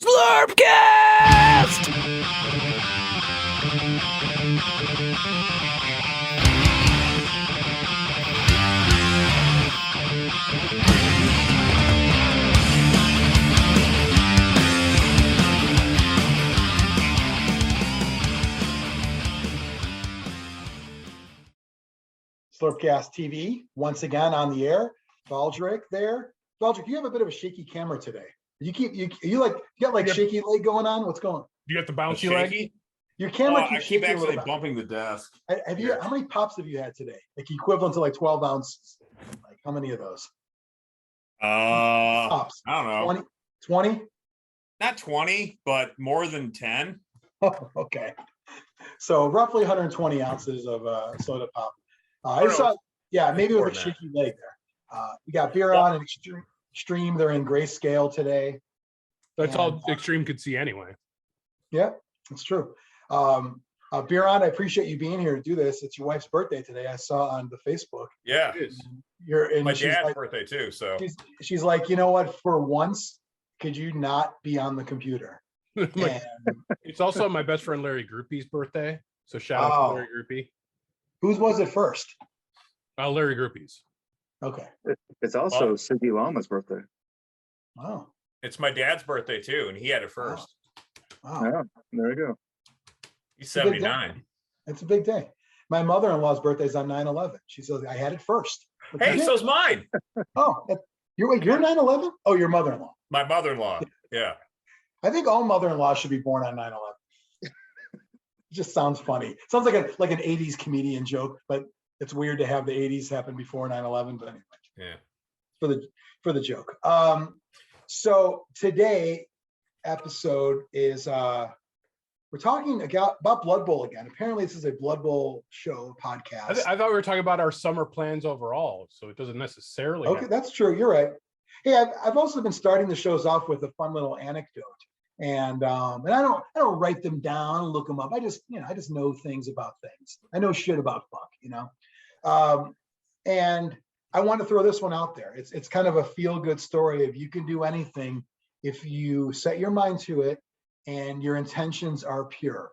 Zlurpcast! Zlurpcast TV once again on the air. Valdric there. Valdric, you have a bit of a shaky camera today. You got shaky leg going on? What's going on? You got the bouncy leg? Your camera keeps I keep shaking actually a little bumping the desk. Have you? How many pops have you had today? Like equivalent to like 12 ounces. Like how many of those? Pops. I don't know. 20? Not 20, but more than 10. Oh, okay. So roughly 120 ounces of soda pop. Maybe with a shaky leg there. We got Biran and Xtreme. They're in grayscale today. That's all Xtreme could see anyway. Yeah, that's true. Biran, I appreciate you being here to do this. It's your wife's birthday today. I saw on the Facebook. Yeah, my dad's birthday too. So she's like, you know what? For once, could you not be on the computer? It's also my best friend Larry Groupie's birthday. So shout out to Larry Groupie. Whose was it first? Larry Groupie's. Okay. It's also Siggy Lama's birthday. Wow. It's my dad's birthday too, and he had it first. Wow. Yeah, there we go. He's 79. It's a big day. My mother-in-law's birthday is on 9/11. She says, I had it first. Hey, so's mine. Oh, you're 9/11? Oh, your mother-in-law. My mother-in-law. Yeah. I think all mother-in-laws should be born on 9/11. It just sounds funny. It sounds like an 80s comedian joke, but it's weird to have the 80s happen before 9/11. But anyway, yeah. For the joke. So today episode is we're talking about Blood Bowl again. Apparently, this is a Blood Bowl show podcast. I thought we were talking about our summer plans overall, so it doesn't necessarily. Okay, that's true. You're right. Hey, I've also been starting the shows off with a fun little anecdote, and I don't write them down, look them up. I just know things about things. I know shit about fuck, and I want to throw this one out there. It's kind of a feel good story of you can do anything if you set your mind to it and your intentions are pure.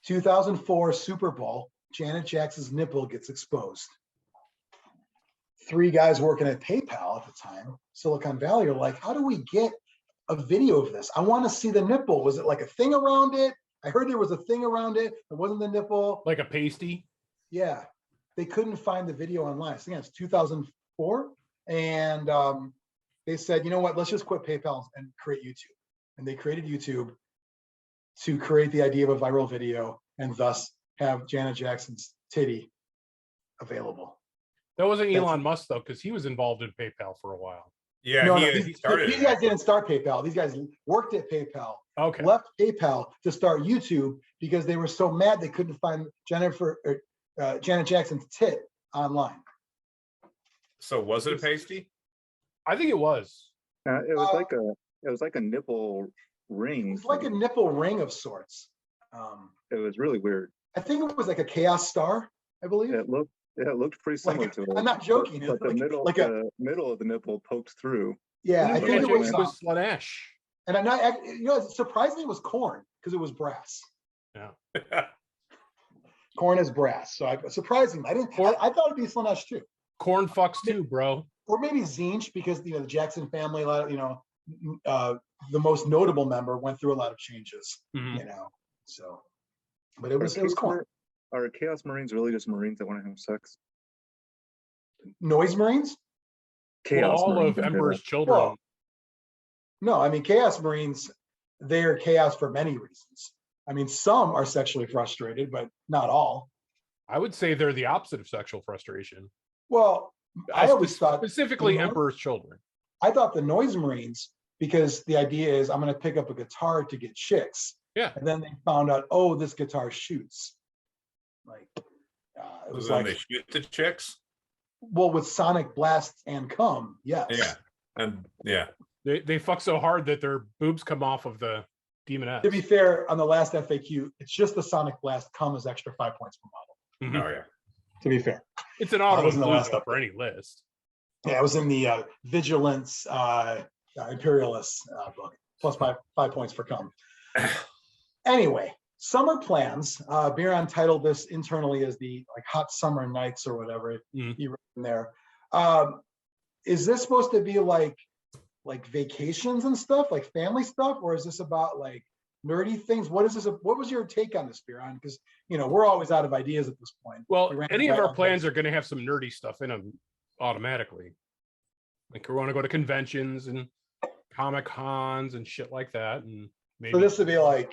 2004 Super Bowl, Janet Jackson's nipple gets exposed. 3 guys working at PayPal at the time, Silicon Valley, are like, how do we get a video of this? I want to see the nipple. Was it like a thing around it? I heard there was a thing around it. It wasn't the nipple. Like a pasty? Yeah. They couldn't find the video online. So again, it's 2004. And they said, you know what, let's just quit PayPal and create YouTube. And they created YouTube to create the idea of a viral video and thus have Janet Jackson's titty available. That wasn't Elon Musk, though, because he was involved in PayPal for a while. Yeah, he started. These guys didn't start PayPal. These guys worked at PayPal. Okay. Left PayPal to start YouTube because they were so mad they couldn't find Janet Jackson's tit online. So was it a pasty? I think it was. It was like a nipple ring. It's like a nipple ring of sorts. It was really weird. I think it was like a chaos star, I believe. It looked pretty similar to it. I'm not joking. But the middle of the nipple poked through. Yeah, I think it was Slanesh. And I'm not, surprisingly, it was corn because it was brass. Yeah. Corn is brass. So surprisingly, I thought it'd be Slanesh too. Corn fucks too, bro. Or maybe Zinch, because the Jackson family, a lot of, the most notable member went through a lot of changes. So, but it was corn. Are Chaos Marines really just Marines that want to have sex? Noise Marines? Chaos all Marines, of Emperor's children. Well, no, I mean, Chaos Marines, they're chaos for many reasons. I mean, some are sexually frustrated, but not all. I would say they're the opposite of sexual frustration. Well, I always thought specifically Emperor's children. I thought the Noise Marines, because the idea is I'm going to pick up a guitar to get chicks. Yeah. And then they found out, oh, this guitar shoots. Like, it was like they shoot the chicks. Well, with Sonic Blast and Cum, yes. Yeah. And yeah. They fuck so hard that their boobs come off of the demoness. To be fair, on the last FAQ, it's just the Sonic Blast. Cum is extra 5 points per model. Mm-hmm. Oh yeah. To be fair, it's an auto wasn't the last for any list. Yeah, it was in the Vigilance Imperialist book. plus 5 points for come. Anyway, summer plans. Biran titled this internally as the like hot summer nights or whatever he wrote in there. Is this supposed to be like vacations and stuff, like family stuff, or is this about like nerdy things? What is this? What was your take on this, Biran? Because we're always out of ideas at this point. Well, any of our plans are going to have some nerdy stuff in them automatically. Like we want to go to conventions and Comic Cons and shit like that, and maybe. So this would be like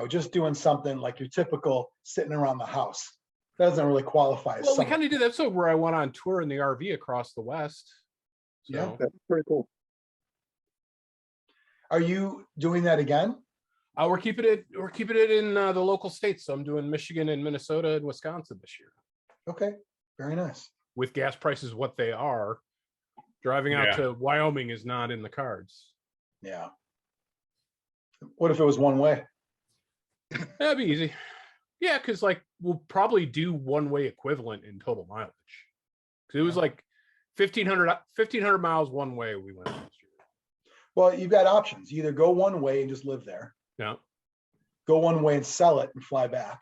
just doing something like your typical sitting around the house. That doesn't really qualify as. Well, we kind of did that episode where I went on tour in the RV across the West. So. Yeah, That's pretty cool. Are you doing that again? We're keeping it in the local states. So I'm doing Michigan and Minnesota and Wisconsin this year. Okay, very nice. With gas prices what they are, driving out to Wyoming is not in the cards. Yeah. What if it was one way? That'd be easy. Yeah, because like we'll probably do one way equivalent in total mileage. Because it was like 1,500 miles one way we went last year. Well, you've got options. You either go one way and just live there. Yeah. Go one way and sell it and fly back.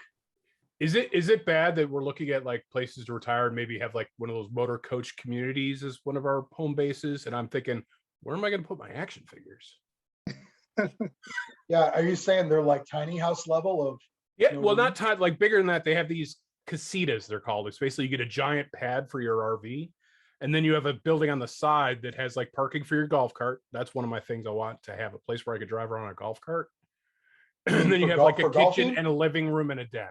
Is it bad that we're looking at like places to retire and maybe have like one of those motor coach communities as one of our home bases? And I'm thinking, where am I going to put my action figures? Yeah. Are you saying they're like tiny house level of? Yeah. Well, not tiny, like bigger than that. They have these casitas, they're called. It's basically you get a giant pad for your RV. And then you have a building on the side that has like parking for your golf cart. That's one of my things I want to have, a place where I could drive around a golf cart. And then you have like a kitchen and a living room and a den.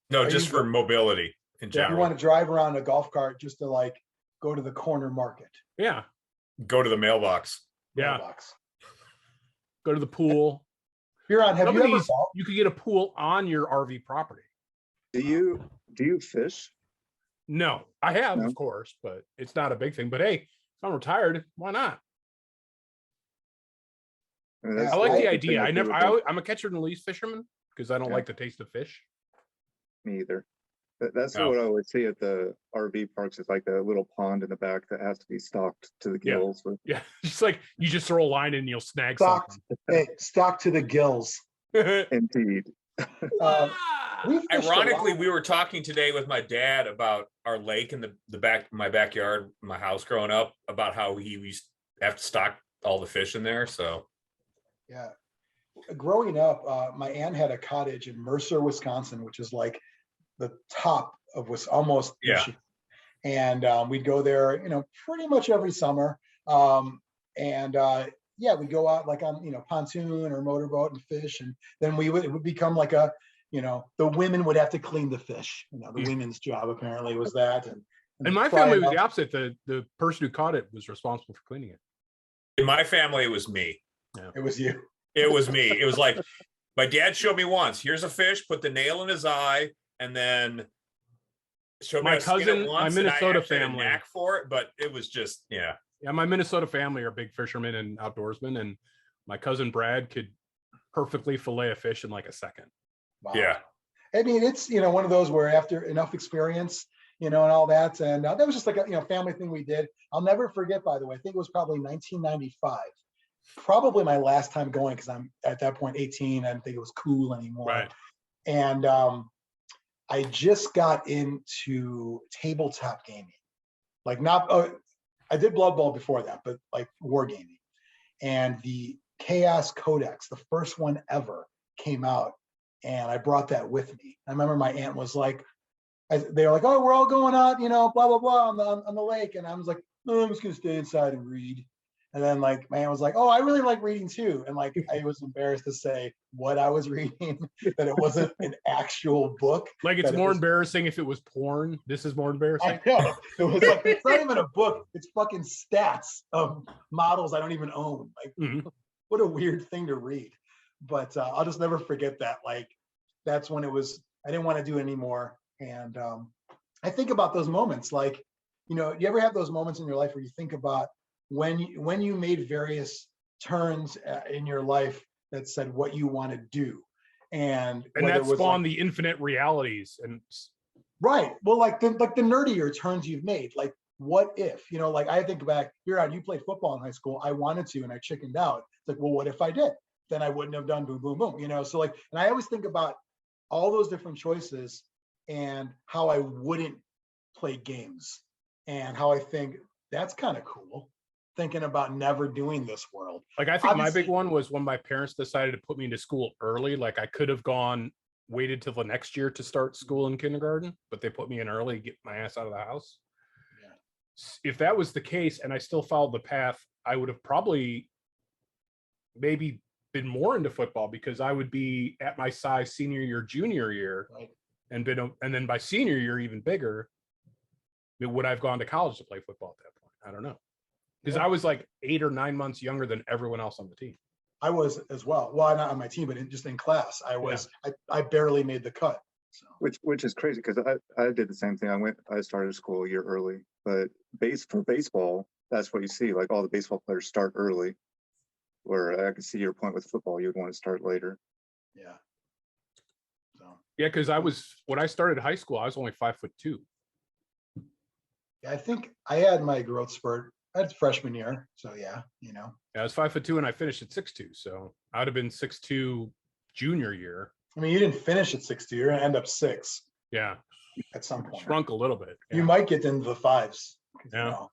No, just for mobility in general. You want to drive around a golf cart just to like go to the corner market. Yeah. Go to the mailbox. Yeah. Go to the pool. Biran, have you ever you could get a pool on your RV property. Do you fish? No, I have, of course, but it's not a big thing. But hey, if I'm retired, why not? I like the idea. I'm a catcher and release fisherman because I don't like the taste of fish. Me either. That's what I always see at the RV parks. It's like a little pond in the back that has to be stocked to the gills. Yeah, it's like you just throw a line in and you'll snag stocked, something. Hey, stocked to the gills. Indeed. Ironically, we were talking today with my dad about our lake in the back, my backyard, my house growing up, about how he used to have to stock all the fish in there. So, yeah, growing up, my aunt had a cottage in Mercer, Wisconsin, which is like the top of almost Michigan. And we'd go there, pretty much every summer. We'd go out like on, pontoon or motorboat and fish. And then it would become like the women would have to clean the fish. The women's job apparently was that. And my family was the opposite. The person who caught it was responsible for cleaning it. In my family, it was me. Yeah. It was you. It was me. It was like, my dad showed me once, here's a fish, put the nail in his eye, and then showed my me cousin, my Minnesota family, knack for it, but it was just, yeah. Yeah, my Minnesota family are big fishermen and outdoorsmen, and my cousin Brad could perfectly fillet a fish in like a second. Wow. Yeah. I mean, it's, one of those where after enough experience, and all that, and that was just like a, family thing we did. I'll never forget, by the way, I think it was probably 1995, probably my last time going, because I'm at that point 18. I didn't think it was cool anymore. Right. And I just got into tabletop gaming. Like I did Bloodball before that, but like wargaming. And the Chaos Codex, the first one ever, came out, and I brought that with me. I remember my aunt was like, they were like, "Oh, we're all going out, blah blah blah on the lake," and I was like, "No, I'm just gonna stay inside and read." And then like my aunt was like, "Oh, I really like reading too," and like I was embarrassed to say what I was reading, that it wasn't an actual book. Like it's more embarrassing if it was porn. This is more embarrassing. I know. It was like, it's not even a book. It's fucking stats of models I don't even own. Like, what a weird thing to read. But I'll just never forget that. Like, that's when it was. I didn't want to do it anymore. And I think about those moments. Like, you ever have those moments in your life where you think about when you made various turns in your life that said what you want to do, and that spawned the infinite realities. And right, well, like the nerdier turns you've made, like what if, like I think back, Biran, you played football in high school. I wanted to, and I chickened out. It's like, well, what if I did? Then I wouldn't have done boom, boom, boom, so like, and I always think about all those different choices and how I wouldn't play games and how I think that's kind of cool. Thinking about never doing this world. Like, I think Obviously, my big one was when my parents decided to put me into school early. Like, I could have waited till the next year to start school in kindergarten, but they put me in early to get my ass out of the house. Yeah. If that was the case and I still followed the path, I would have probably maybe been more into football because I would be at my size senior year, junior year, right. and then by senior year, even bigger. Would I've gone to college to play football at that point? I don't know. Because I was like 8 or 9 months younger than everyone else on the team. I was as well. Well, not on my team, but just in class, I was. Yeah. I barely made the cut. So. Which is crazy because I did the same thing. I started school a year early, but for baseball, that's what you see. Like all the baseball players start early. Where I could see your point with football, you'd want to start later. Yeah. So. Yeah, because when I started high school, I was only 5'2". Yeah, I think I had my growth spurt. That's freshman year, so yeah, Yeah, I was 5'2" and I finished at 6'2", so I'd have been 6'2" junior year. I mean, you didn't finish at 6'2", you're gonna end up 6. Yeah, at some point. Shrunk a little bit. Yeah. You might get into the 5s. Yeah.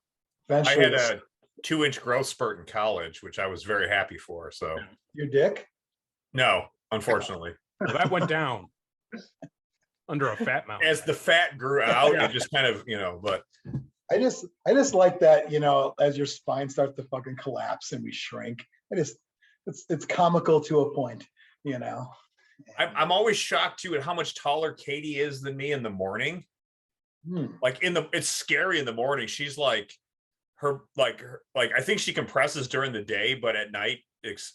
Eventually, I had a 2-inch growth spurt in college, which I was very happy for. So your dick? No, unfortunately. Well, that went down under a fat mountain. As the fat grew out, it just kind of, but I just like that, as your spine starts to fucking collapse and we shrink. It's comical to a point, I'm always shocked too at how much taller Katie is than me in the morning. Like it's scary in the morning. She's like I think she compresses during the day, but at night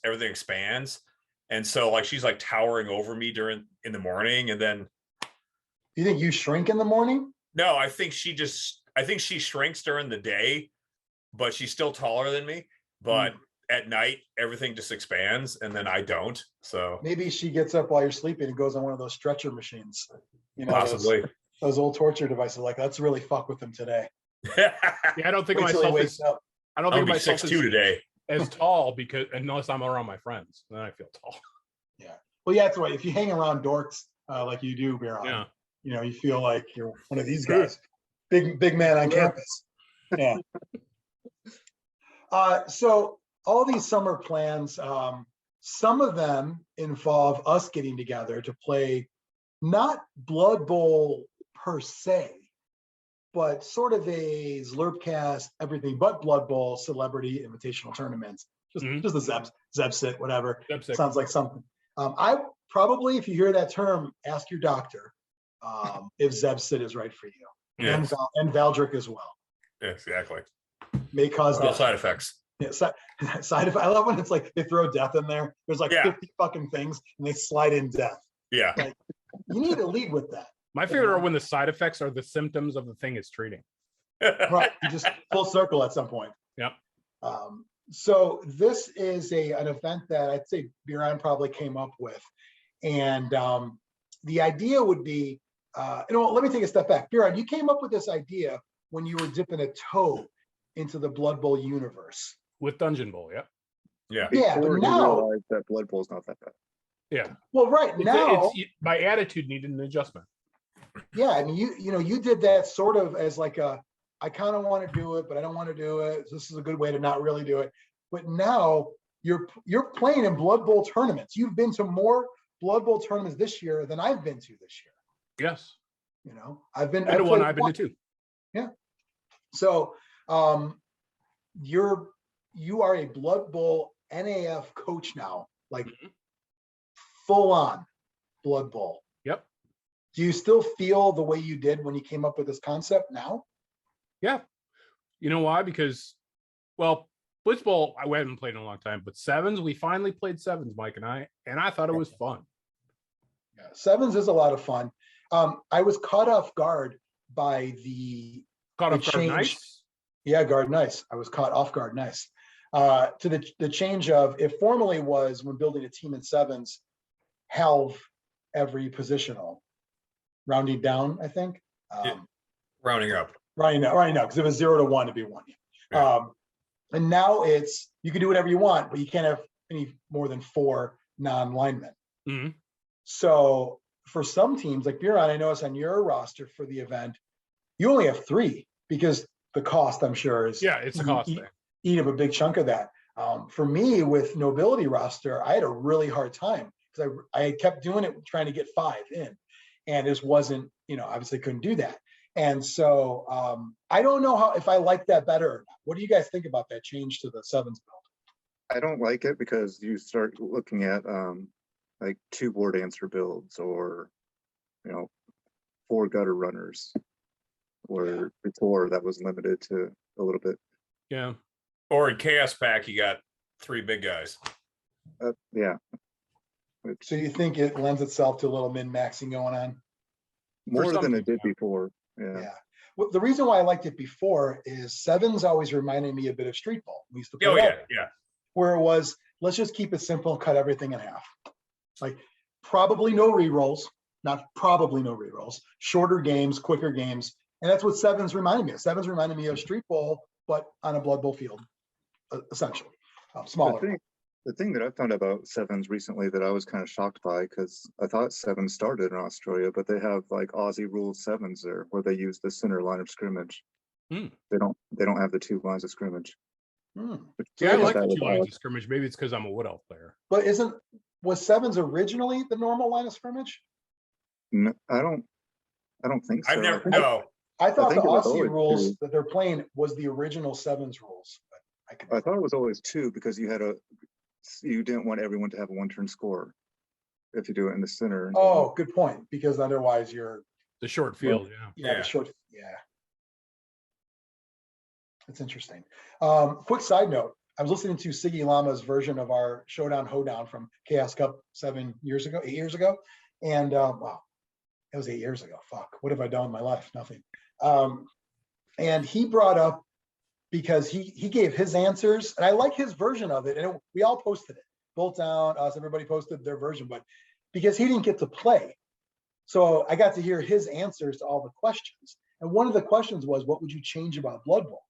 everything expands. And so like she's like towering over me in the morning. And then you think you shrink in the morning? No, I think she shrinks during the day, but she's still taller than me. But at night, everything just expands, and then I don't. So maybe she gets up while you're sleeping and goes on one of those stretcher machines. Possibly those old torture devices. Like, let's really fuck with them today. Yeah, I don't think of myself as I don't think of myself 6'2" today as tall because unless I'm around my friends, then I feel tall. Yeah. Well, yeah, that's right. If you hang around dorks like you do, Biran, you feel like you're one of these guys. Big man on campus. Yeah. So all these summer plans, some of them involve us getting together to play not Blood Bowl per se, but sort of a Zlurpcast, everything but Blood Bowl celebrity invitational tournaments. Just the Zeb sit, whatever. Sounds like something. I probably, if you hear that term, ask your doctor if Zeb sit is right for you. Yes. And Valdric as well. Yes, exactly. May cause side effects. Yeah, side effect. I love when it's like they throw death in there. There's like 50 fucking things, and they slide in death. Yeah, like, you need to lead with that. My favorite are when the side effects are the symptoms of the thing it's treating. Right, you just full circle at some point. Yep. So this is an event that I'd say Biran probably came up with, and the idea would be. Let me take a step back. Biran, you came up with this idea when you were dipping a toe into the Blood Bowl universe. With Dungeon Bowl, Yeah, Before but now realized that Blood Bowl is not that bad. Yeah. Well, right now, my attitude needed an adjustment. Yeah, I mean, you did that sort of as like I kind of want to do it, but I don't want to do it. This is a good way to not really do it. But now you're playing in Blood Bowl tournaments. You've been to more Blood Bowl tournaments this year than I've been to this year. Yes. I've been to one. I've been to 2. Yeah. So you are a Blood Bowl NAF coach now, like full on Blood Bowl. Yep. Do you still feel the way you did when you came up with this concept now? Yeah. You know why? Because, well, Blitz Bowl, I haven't played in a long time, but sevens, we finally played sevens, Mike and I thought it was fun. Yeah, sevens is a lot of fun. I was caught off guard by the guard nice. Yeah, guard nice. I was caught off guard nice. To the change of it formerly was when building a team in sevens, halve every positional, rounding down, I think. Rounding up. right now, because it was 0 to 1 to be 1. Yeah. And now it's, you can do whatever you want, but you can't have any more than 4 non-linemen. Mhm. So for some teams, like Biran, I noticed on your roster for the event, you only have 3 because the cost, I'm sure, is Yeah, it's a cost thing. eat up a big chunk of that. For me, with nobility roster, I had a really hard time because I kept doing it, trying to get 5 in, and this wasn't, obviously couldn't do that. And so I don't know if I like that better or not. What do you guys think about that change to the 7s build? I don't like it because you start looking at like 2 board answer builds or 4 gutter runners, where before that was limited to a little bit. Yeah. Or in Chaos Pack, you got 3 big guys. Yeah. So you think it lends itself to a little min-maxing going on? More some than it teams, did before. Yeah. Yeah. Well, the reason why I liked it before is 7s always reminded me a bit of Street Ball. We used to play Oh, that, yeah. where it was, let's just keep it simple, cut everything in half. Like probably no rerolls, not probably no rerolls, shorter games, quicker games. And that's what 7s reminded me of. 7s reminded me of Street Ball, but on a Blood Bowl field, essentially, smaller. The thing that I found about 7s recently that I was kind of shocked by, because I thought 7 started in Australia, but they have like Aussie rule 7s there where they use the center line of scrimmage. Hmm. They don't have the 2 lines of scrimmage. Yeah, I like the 2 lines of scrimmage. Maybe it's because I'm a Wood Elf player. But was 7s originally the normal line of scrimmage? No, I don't think so. I've never, no. I thought the think it was Aussie always rules 2. that they're playing was the original 7s rules. But I thought it was always 2 because you didn't want everyone to have a 1-turn score if you do it in the center. Oh, good point. Because otherwise you're The short field, the short. Yeah. That's interesting. Quick side note. I was listening to Siggy Lama's version of our Showdown Hoedown from Chaos Cup 8 years ago. And wow, it was 8 years ago. Fuck, what have I done in my life? Nothing. And he brought up, because he gave his answers, and I like his version of it, and we all posted it. Bolt Down, us, everybody posted their version, but because he didn't get to play. So I got to hear his answers to all the questions. And one of the questions was, what would you change about Blood Bowl?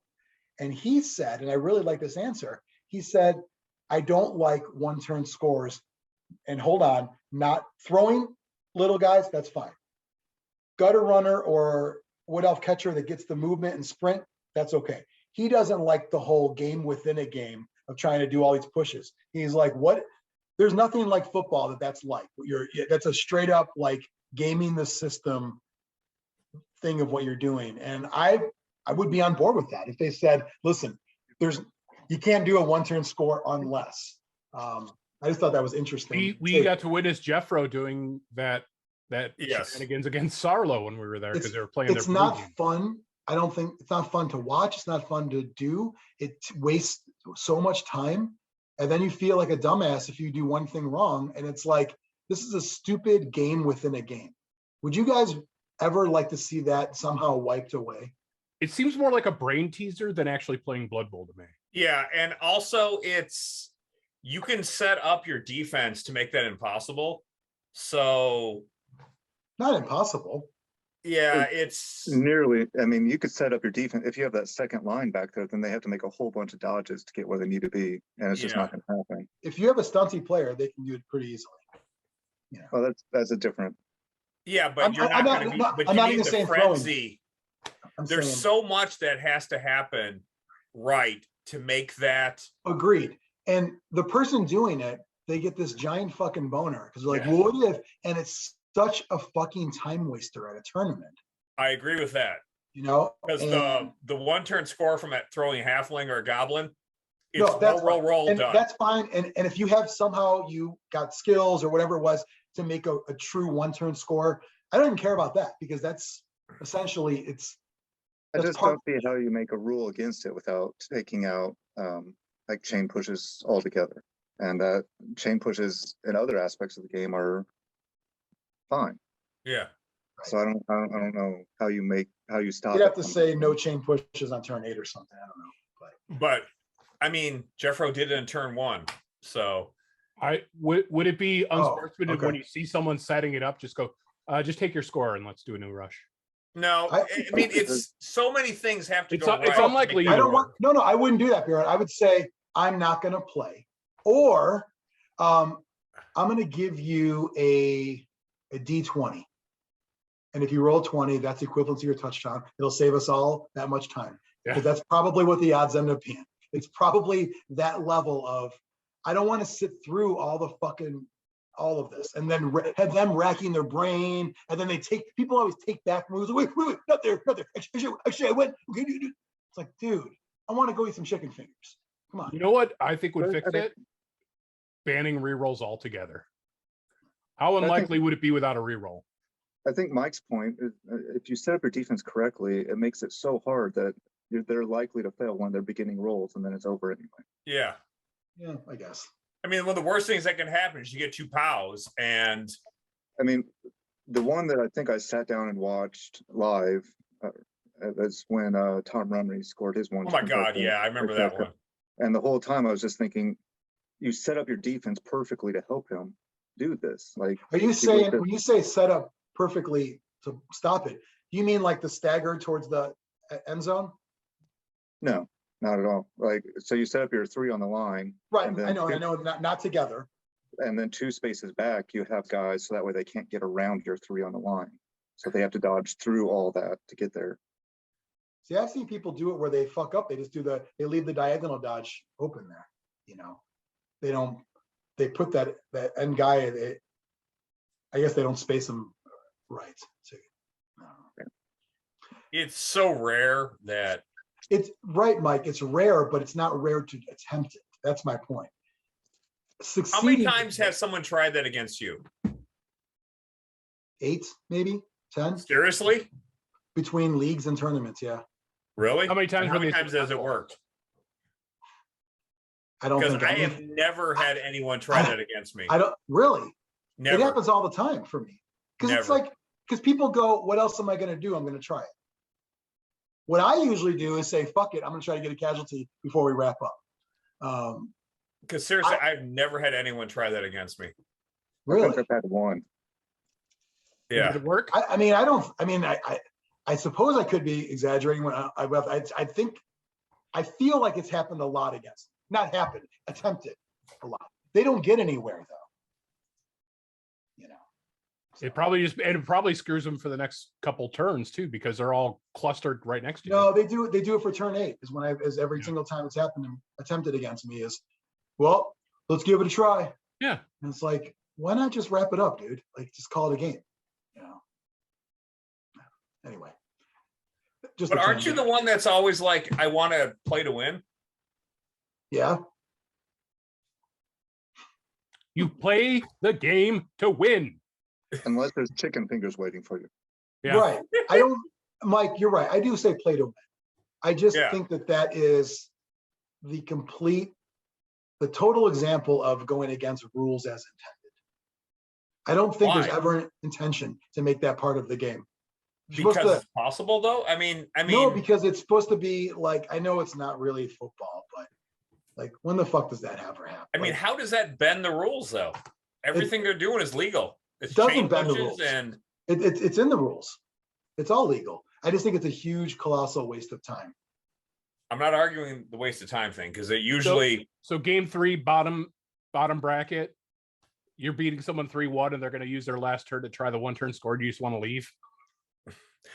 And he said, and I really like this answer, he said, I don't like 1-turn scores. And hold on, not throwing little guys, that's fine. Gutter runner or Wood Elf catcher that gets the movement and sprint, that's okay. He doesn't like the whole game within a game of trying to do all these pushes. He's like, what? There's nothing like football that's like. That's a straight up like gaming the system thing of what you're doing. And I would be on board with that if they said, listen, you can't do a 1-turn score unless. I just thought that was interesting. We got to witness Jeffro doing that Yes. shenanigans against Sarlo when we were there, because they were playing. It's not fun. I don't think it's not fun to watch. It's not fun to do. It wastes so much time. And then you feel like a dumbass if you do one thing wrong. And it's like, this is a stupid game within a game. Would you guys ever like to see that somehow wiped away? It seems more like a brain teaser than actually playing Blood Bowl to me. Yeah, and also you can set up your defense to make that impossible. So Not impossible. yeah, it's nearly. I mean, you could set up your defense. If you have that second line back there, then they have to make a whole bunch of dodges to get where they need to be, and it's just not going to happen. If you have a stunty player, they can do it pretty easily. Yeah. Well, that's a different. Yeah, but you're not going to be. But I'm you not need even the saying frenzy. I'm There's saying, so much that has to happen right to make that. agreed. And the person doing it, they get this giant fucking boner because they're like, Yeah. well, what if? And it's such a fucking time waster at a tournament. I agree with that. Because the 1-turn score from that throwing halfling or a goblin, it's no, that's roll and done. that's fine. And if you have somehow you got skills or whatever it was to make a true 1-turn score, I don't even care about that because that's essentially I just don't see how you make a rule against it without taking out like chain pushes altogether. And chain pushes in other aspects of the game are fine. Yeah. So I don't know how you stop. You'd have to say no chain pushes on turn 8 or something. I don't know. But I mean, Jeffro did it in turn 1. So would it be unsportsmanlike okay. when you see someone setting it up, just go, just take your score and let's do a new rush? No, I mean, it's so many things have to go right. It's unlikely. I don't want. No, I wouldn't do that, Biran. I would say I'm not going to play, or I'm going to give you a D20, and if you roll 20, that's equivalent to your touchdown. It'll save us all that much time, because that's probably what the odds end up being. It's probably that level of I don't want to sit through all of this and then have them racking their brain, and then people always take back moves. Wait, not there. Actually, I went. Okay, it's like, dude, I want to go eat some chicken fingers. Come on. You know what I think would fix it? Banning rerolls altogether. How unlikely would it be without a reroll? I think Mike's point is if you set up your defense correctly, it makes it so hard that they're likely to fail when they're beginning rolls, and then it's over anyway. Yeah, I guess. I mean, one of the worst things that can happen is you get 2 POWs, and I mean, the one that I think I sat down and watched live that's when Tom Rumney scored his one. Oh my God, yeah, I remember that one. And the whole time I was just thinking, you set up your defense perfectly to help him do this. Like, are you saying when you say set up perfectly to stop it, do you mean like the stagger towards the end zone? No. Not at all. Like, so you set up your 3 on the line. Right. I know, not together. And then 2 spaces back, you have guys so that way they can't get around your 3 on the line. So they have to dodge through all that to get there. See, I've seen people do it where they fuck up. They just they leave the diagonal dodge open there. They put that end guy, I guess they don't space them right. So, it's so rare that. It's right, Mike. It's rare, but it's not rare to attempt it. That's my point. How many times has someone tried that against you? 8, maybe 10. Seriously? Between leagues and tournaments, yeah. Really? How many times has it worked? I don't think I have never had anyone try that against me. I don't really. Never. It happens all the time for me. Because it's like, because people go, what else am I going to do? I'm going to try it. What I usually do is say, fuck it, I'm going to try to get a casualty before we wrap up. Because seriously, I've never had anyone try that against me. Really? I've had one. Yeah. Did it work? I suppose I could be exaggerating when I feel like it's happened a lot against. Not happened, attempted a lot. They don't get anywhere though. So. It probably screws them for the next couple turns too, because they're all clustered right next to you. No, they do it for turn 8 is every single time it's happened and attempted against me is, well, let's give it a try. Yeah. And it's like, why not just wrap it up, dude? Like, just call it a game. Anyway. But aren't you the one that's always like, I want to play to win? Yeah. You play the game to win. Unless there's chicken fingers waiting for you. Yeah. Right. Mike, you're right. I do say play to win. I just think that is the total example of going against rules as intended. I don't think there's ever an intention to make that part of the game. Because it's possible though? I mean no, because it's supposed to be like, I know it's not really football, but like, when the fuck does that ever happen? I mean, how does that bend the rules though? Everything they're doing is legal. It doesn't bend the rules. And it's in the rules. It's all legal. I just think it's a huge, colossal waste of time. I'm not arguing the waste of time thing, because it usually. So game 3, bottom bracket, you're beating someone 3-1, and they're going to use their last turn to try the 1-turn score. Do you just want to leave?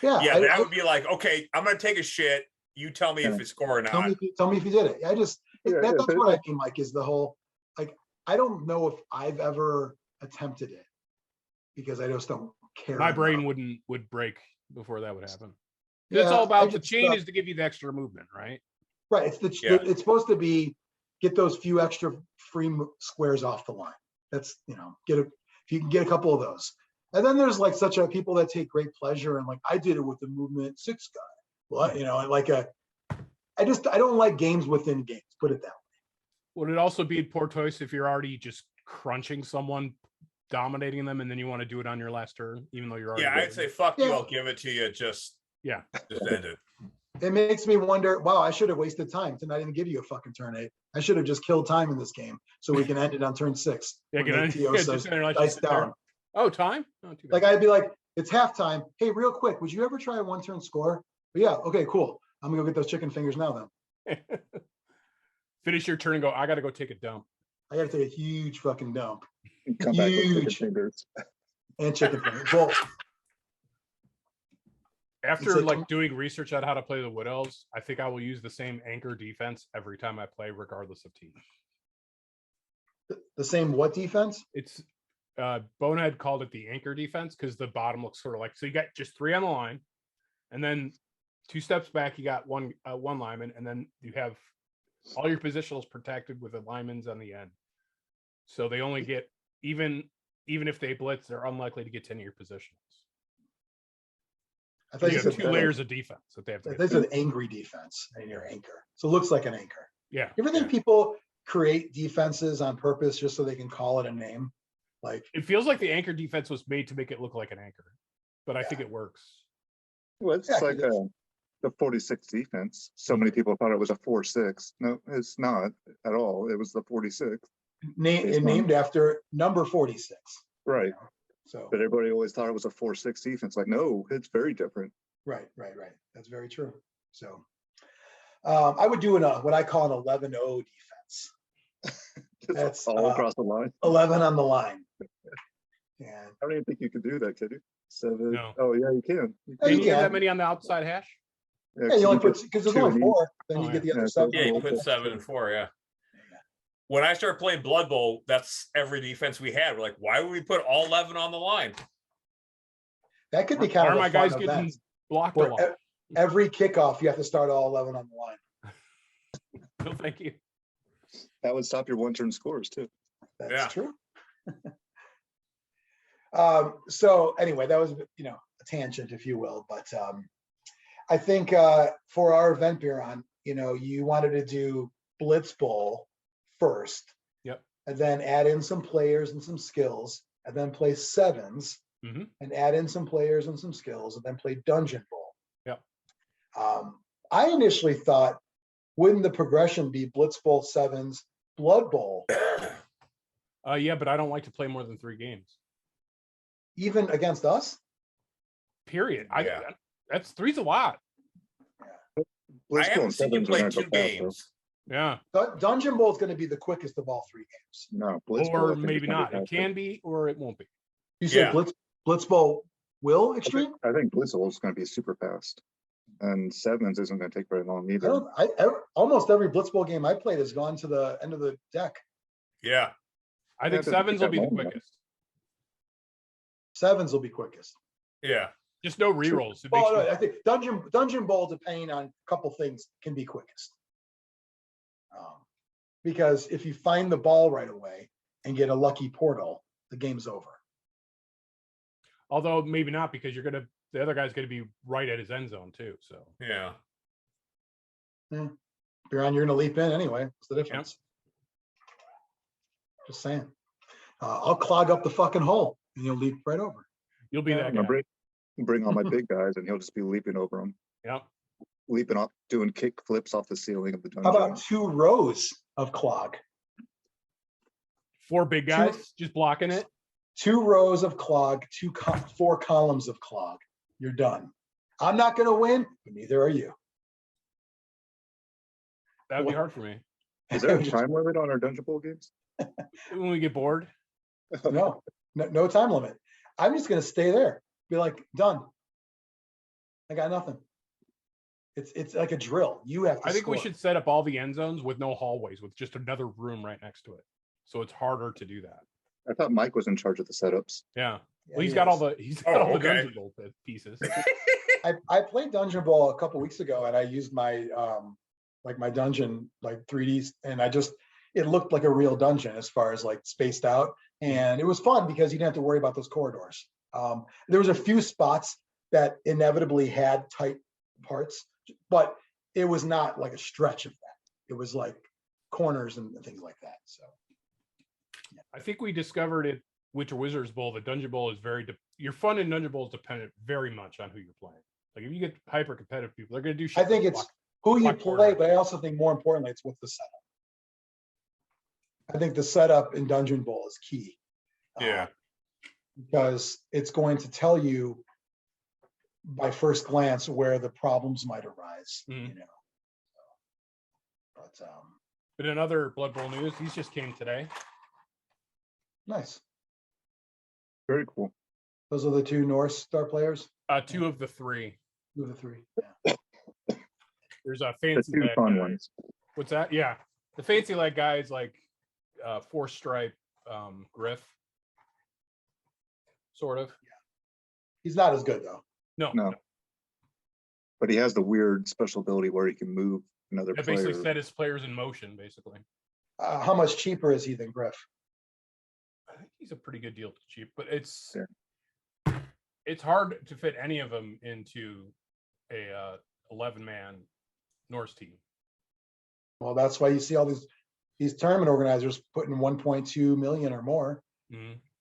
Yeah. That would be like, okay, I'm going to take a shit. You tell me if you score or not. Tell me if you did it. That's what I mean, Mike, is the whole, like, I don't know if I've ever attempted it because I just don't care. My brain would break before that would happen. Yeah, it's all about the chain is to give you the extra movement, right? Right. It's supposed to be get those few extra free squares off the line. That's, if you can get a couple of those. And then there's like people that take great pleasure and like, I did it with the movement 6 guy. Well, I don't like games within games, put it that way. Would it also be poor choice if you're already just crunching someone, dominating them, and then you want to do it on your last turn, even though you're already I'd say fuck you, I'll give it to you, just end it. It makes me wonder, wow, I should have wasted time to not even give you a fucking turn 8. I should have just killed time in this game so we can end it on turn 6. Yeah, dice down. Oh, time? Not too bad. Like I'd be like, it's halftime. Hey, real quick, would you ever try a 1-turn score? But yeah, okay, cool. I'm gonna go get those chicken fingers now then. Finish your turn and go, I gotta go take a dump. I gotta take a huge fucking dump. Come back with chicken Huge. fingers. And chicken fingers. Well, After It's like- like doing research on how to play the Wood Elves, I think I will use the same anchor defense every time I play, regardless of team. the same what defense? It's Bonehead called it the anchor defense because the bottom looks sort of like, so you got just 3 on the line, and then 2 steps back you got one lineman, and then you have all your positionals protected with the linemen's on the end. So they only get even if they blitz, they're unlikely to get to any of your positionals. I thought You you have said 2 layers of defense that they have to They get. said angry defense in your anchor. So it looks like an anchor. Yeah. You ever think people create defenses on purpose just so they can call it a name? Like, It feels like the anchor defense was made to make it look like an anchor, but I think it works. Well, it's Yeah, like the 46 defense. So many people thought it was a 4-6. No, it's not at all. It was the 46. named after number 46. Right. So But everybody always thought it was a 4-6 defense. Like, no, it's very different. right. That's very true. So I would do what I call an 11-0 defense. Just That's, all across the line. 11 on the line. And I don't even think you could do that, could you? 7. No. Oh, yeah, you can. Can you you get can. that many on the outside hash? yeah, you only put, because there's 2 only in 4, then Oh, you yeah. get the other Yeah, 7. Yeah, you Okay. put 7 and 4. Yeah. When I started playing Blood Bowl, that's every defense we had. We're like, why would we put all 11 on the line? That could be Why kind are of my a fun guys getting event. blocked a Where lot? every kickoff, you have to start all 11 on the line. No, thank you. That would stop your 1-turn scores, too. That's Yeah. true. So anyway, that was, a tangent, if you will. But I think for our event, Biran, you wanted to do Blitz Bowl first. Yep. And then add in some players and some skills, and then play sevens, Mhm. and add in some players and some skills, and then play Dungeon Bowl. Yep. I initially thought, wouldn't the progression be Blitz Bowl sevens, Blood Bowl, Yeah, but I don't like to play more than 3 games. even against us? Period. Yeah. That's 3's a lot. I Blitzball haven't and seen you sevens are play gonna 2 go fast, though. games. Yeah. Dungeon Bowl is going to be the quickest of all 3 games. No, Blitzball. I Or think, maybe is gonna not. be It faster. can be or it won't be. You said Yeah. Blitz Bowl will Extreme? I think Blitzball is going to be super fast. And sevens isn't going to take very long either. Almost every Blitz Bowl game I played has gone to the end of the deck. Yeah. I Yeah, think it doesn't sevens will take be that the long, though. quickest. Sevens will be quickest. Yeah. Just no rerolls. It makes Well, no, me- I think Dungeon Bowl, depending on a couple things, can be quickest. Because if you find the ball right away and get a lucky portal, the game's over. Although maybe not, because the other guy's gonna be right at his end zone too. So Yeah. Biran, you're going to leap in anyway. What's the difference? Just saying. I'll clog up the fucking hole and you'll leap right over. you'll be that I'm guy. gonna bring all my big guys, and he'll just be leaping over them, Yep. leaping off, doing kick flips off the ceiling of the How dungeon. about 2 rows of clog? 4 big guys just blocking it. 2 rows of clog, 4 columns of clog. You're done. I'm not going to win, but neither are you. That would be hard for me. Is there a time limit on our Dungeon Bowl games? When we get bored. No time limit. I'm just going to stay there. Be like, done. I got nothing. It's like a drill. You have to I think we score. should set up all the end zones with no hallways, with just another room right next to it. So it's harder to do that. I thought Mike was in charge of the setups. Yeah. Yeah, Well, he's he got is. he's got Oh, all the okay. Dungeon Bowl pieces. I played Dungeon Bowl a couple weeks ago, and I used my my dungeon 3Ds, and it looked like a real dungeon as far as spaced out, and it was fun because you didn't have to worry about those corridors. There was a few spots that inevitably had tight parts, but it was not like a stretch of that. It was like corners and things like that. So I think we discovered it Winter Wizards Bowl. The Dungeon Bowl is your fun in Dungeon Bowl is dependent very much on who you're playing. Like if you get hyper competitive people, they're going to do shit. I think like it's who you block play, corners. but I also think more importantly, it's with the setup. I think the setup in Dungeon Bowl is key. Yeah. because it's going to tell you by first glance where the problems might arise. You know, but in other Blood Bowl news, these just came today. Nice. Very cool. Those are the 2 Norse star players. 2 of the 3. 2 of the 3. Yeah. There's a The fancy 2 leg fun guy. ones. What's that? Yeah, the fancy leg guy is like 4-stripe Griff, sort of. He's not as good though. No. But he has the weird special ability where he can move another That player. basically set his players in motion, basically. How much cheaper is he than Griff? I think he's a pretty good deal cheap, but it's hard to fit any of them into a 11-man Norse team. Well, that's why you see all these tournament organizers putting 1.2 million or more,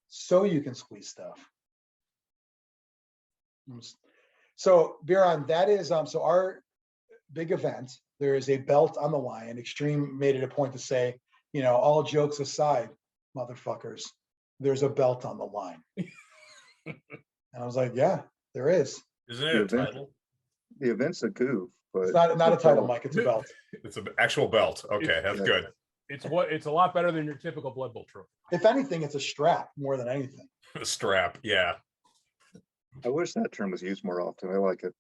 so you can squeeze stuff. So Biran, that is so our big event. There is a belt on the line. Xtreme made it a point to say, you know, all jokes aside, motherfuckers, there's a belt on the line. And I was like, yeah, there is. Isn't it a title? The event's a goof, but It's not a title, Mike. It's a belt. It's an actual belt. Okay, that's good. It's a lot better than your typical Blood Bowl trophy. If anything, it's a strap more than anything. A strap, yeah. I wish that term was used more often. I like it.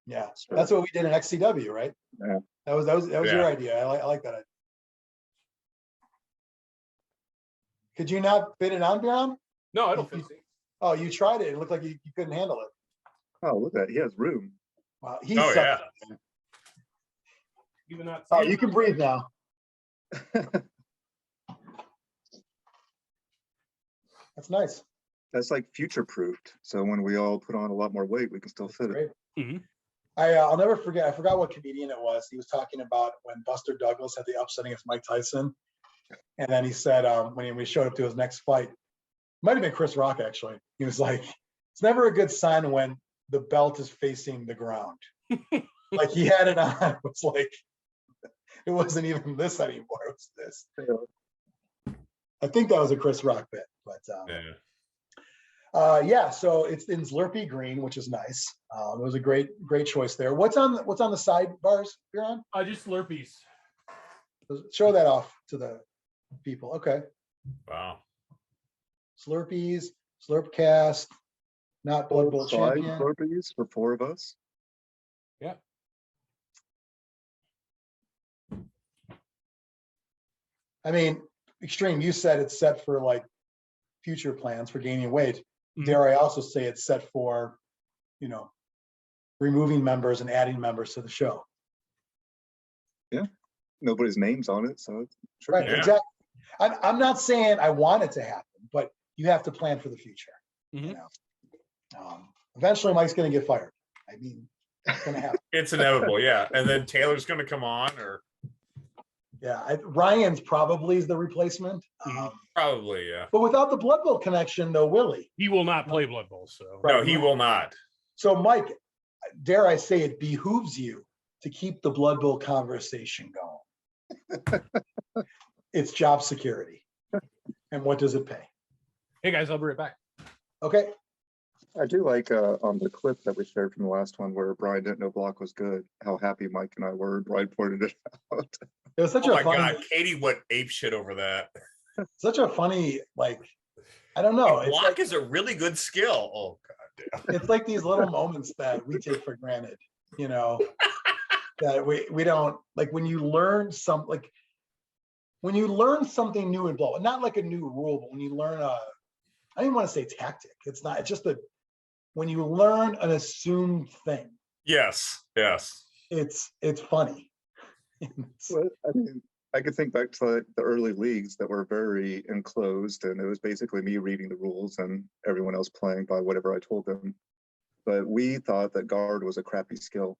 Yeah, that's what we did in XCW, right? Yeah. That was your idea. I like that idea. Could you not fit it on, Biran? No, I don't think so. Oh, you tried it. It looked like you couldn't handle it. Oh, look at that. He has room. Wow, Yeah. Even not. Oh, you can breathe now. That's nice. That's like future proofed. So when we all put on a lot more weight, we can still fit it. Mhm. I'll never forget. I forgot what comedian it was. He was talking about when Buster Douglas had the upset against Mike Tyson, and then he said when he showed up to his next fight, might have been Chris Rock actually. He was like, "It's never a good sign when the belt is facing the ground." Like he had it on. It was like it wasn't even this anymore. It was this. Yeah. I think that was a Chris Rock bit, but yeah. So it's in Zlurpy green, which is nice. It was a great choice there. What's on the sidebars, Biran? Just Slurpees. Show that off to the people. Okay. Wow. Slurpees, Zlurpcast, not Blood Bowl champion. Slurpees for 4 of us. Yeah. I mean, Xtreme, you said it's set for like future plans for gaining weight. Dare I also say it's set for, you know, removing members and adding members to the show. Yeah. Nobody's name's on it, so it's sure. Right, exactly. I'm not saying I want it to happen, but you have to plan for the future. You know, eventually Mike's going to get fired. I mean, it's going to happen. It's inevitable, yeah. And then Taylor's going to come on, or Ryan's probably is the replacement. probably, yeah. But without the Blood Bowl connection, though, will he? He will not play Blood Bowl, so No, he will not. So, Mike, dare I say, it behooves you to keep the Blood Bowl conversation going. It's job security. And what does it pay? Hey guys, I'll be right back. Okay. I do like on the clip that we shared from the last one where Brian didn't know block was good, how happy Mike and I were. Brian pointed it out. It was such Oh a my funny, God, Katie went ape shit over that. such a funny, like, I don't know. It's Block like, is a really good skill. Oh God damn. it's like these little moments that we take for granted, you know, that we don't, like when you learn something new in blow, not like a new rule, but when you learn I don't even want to say tactic. It's not, it's just when you learn an assumed thing. Yes. It's funny. Well, I mean, I could think back to the early leagues that were very enclosed, and it was basically me reading the rules and everyone else playing by whatever I told them. But we thought that guard was a crappy skill.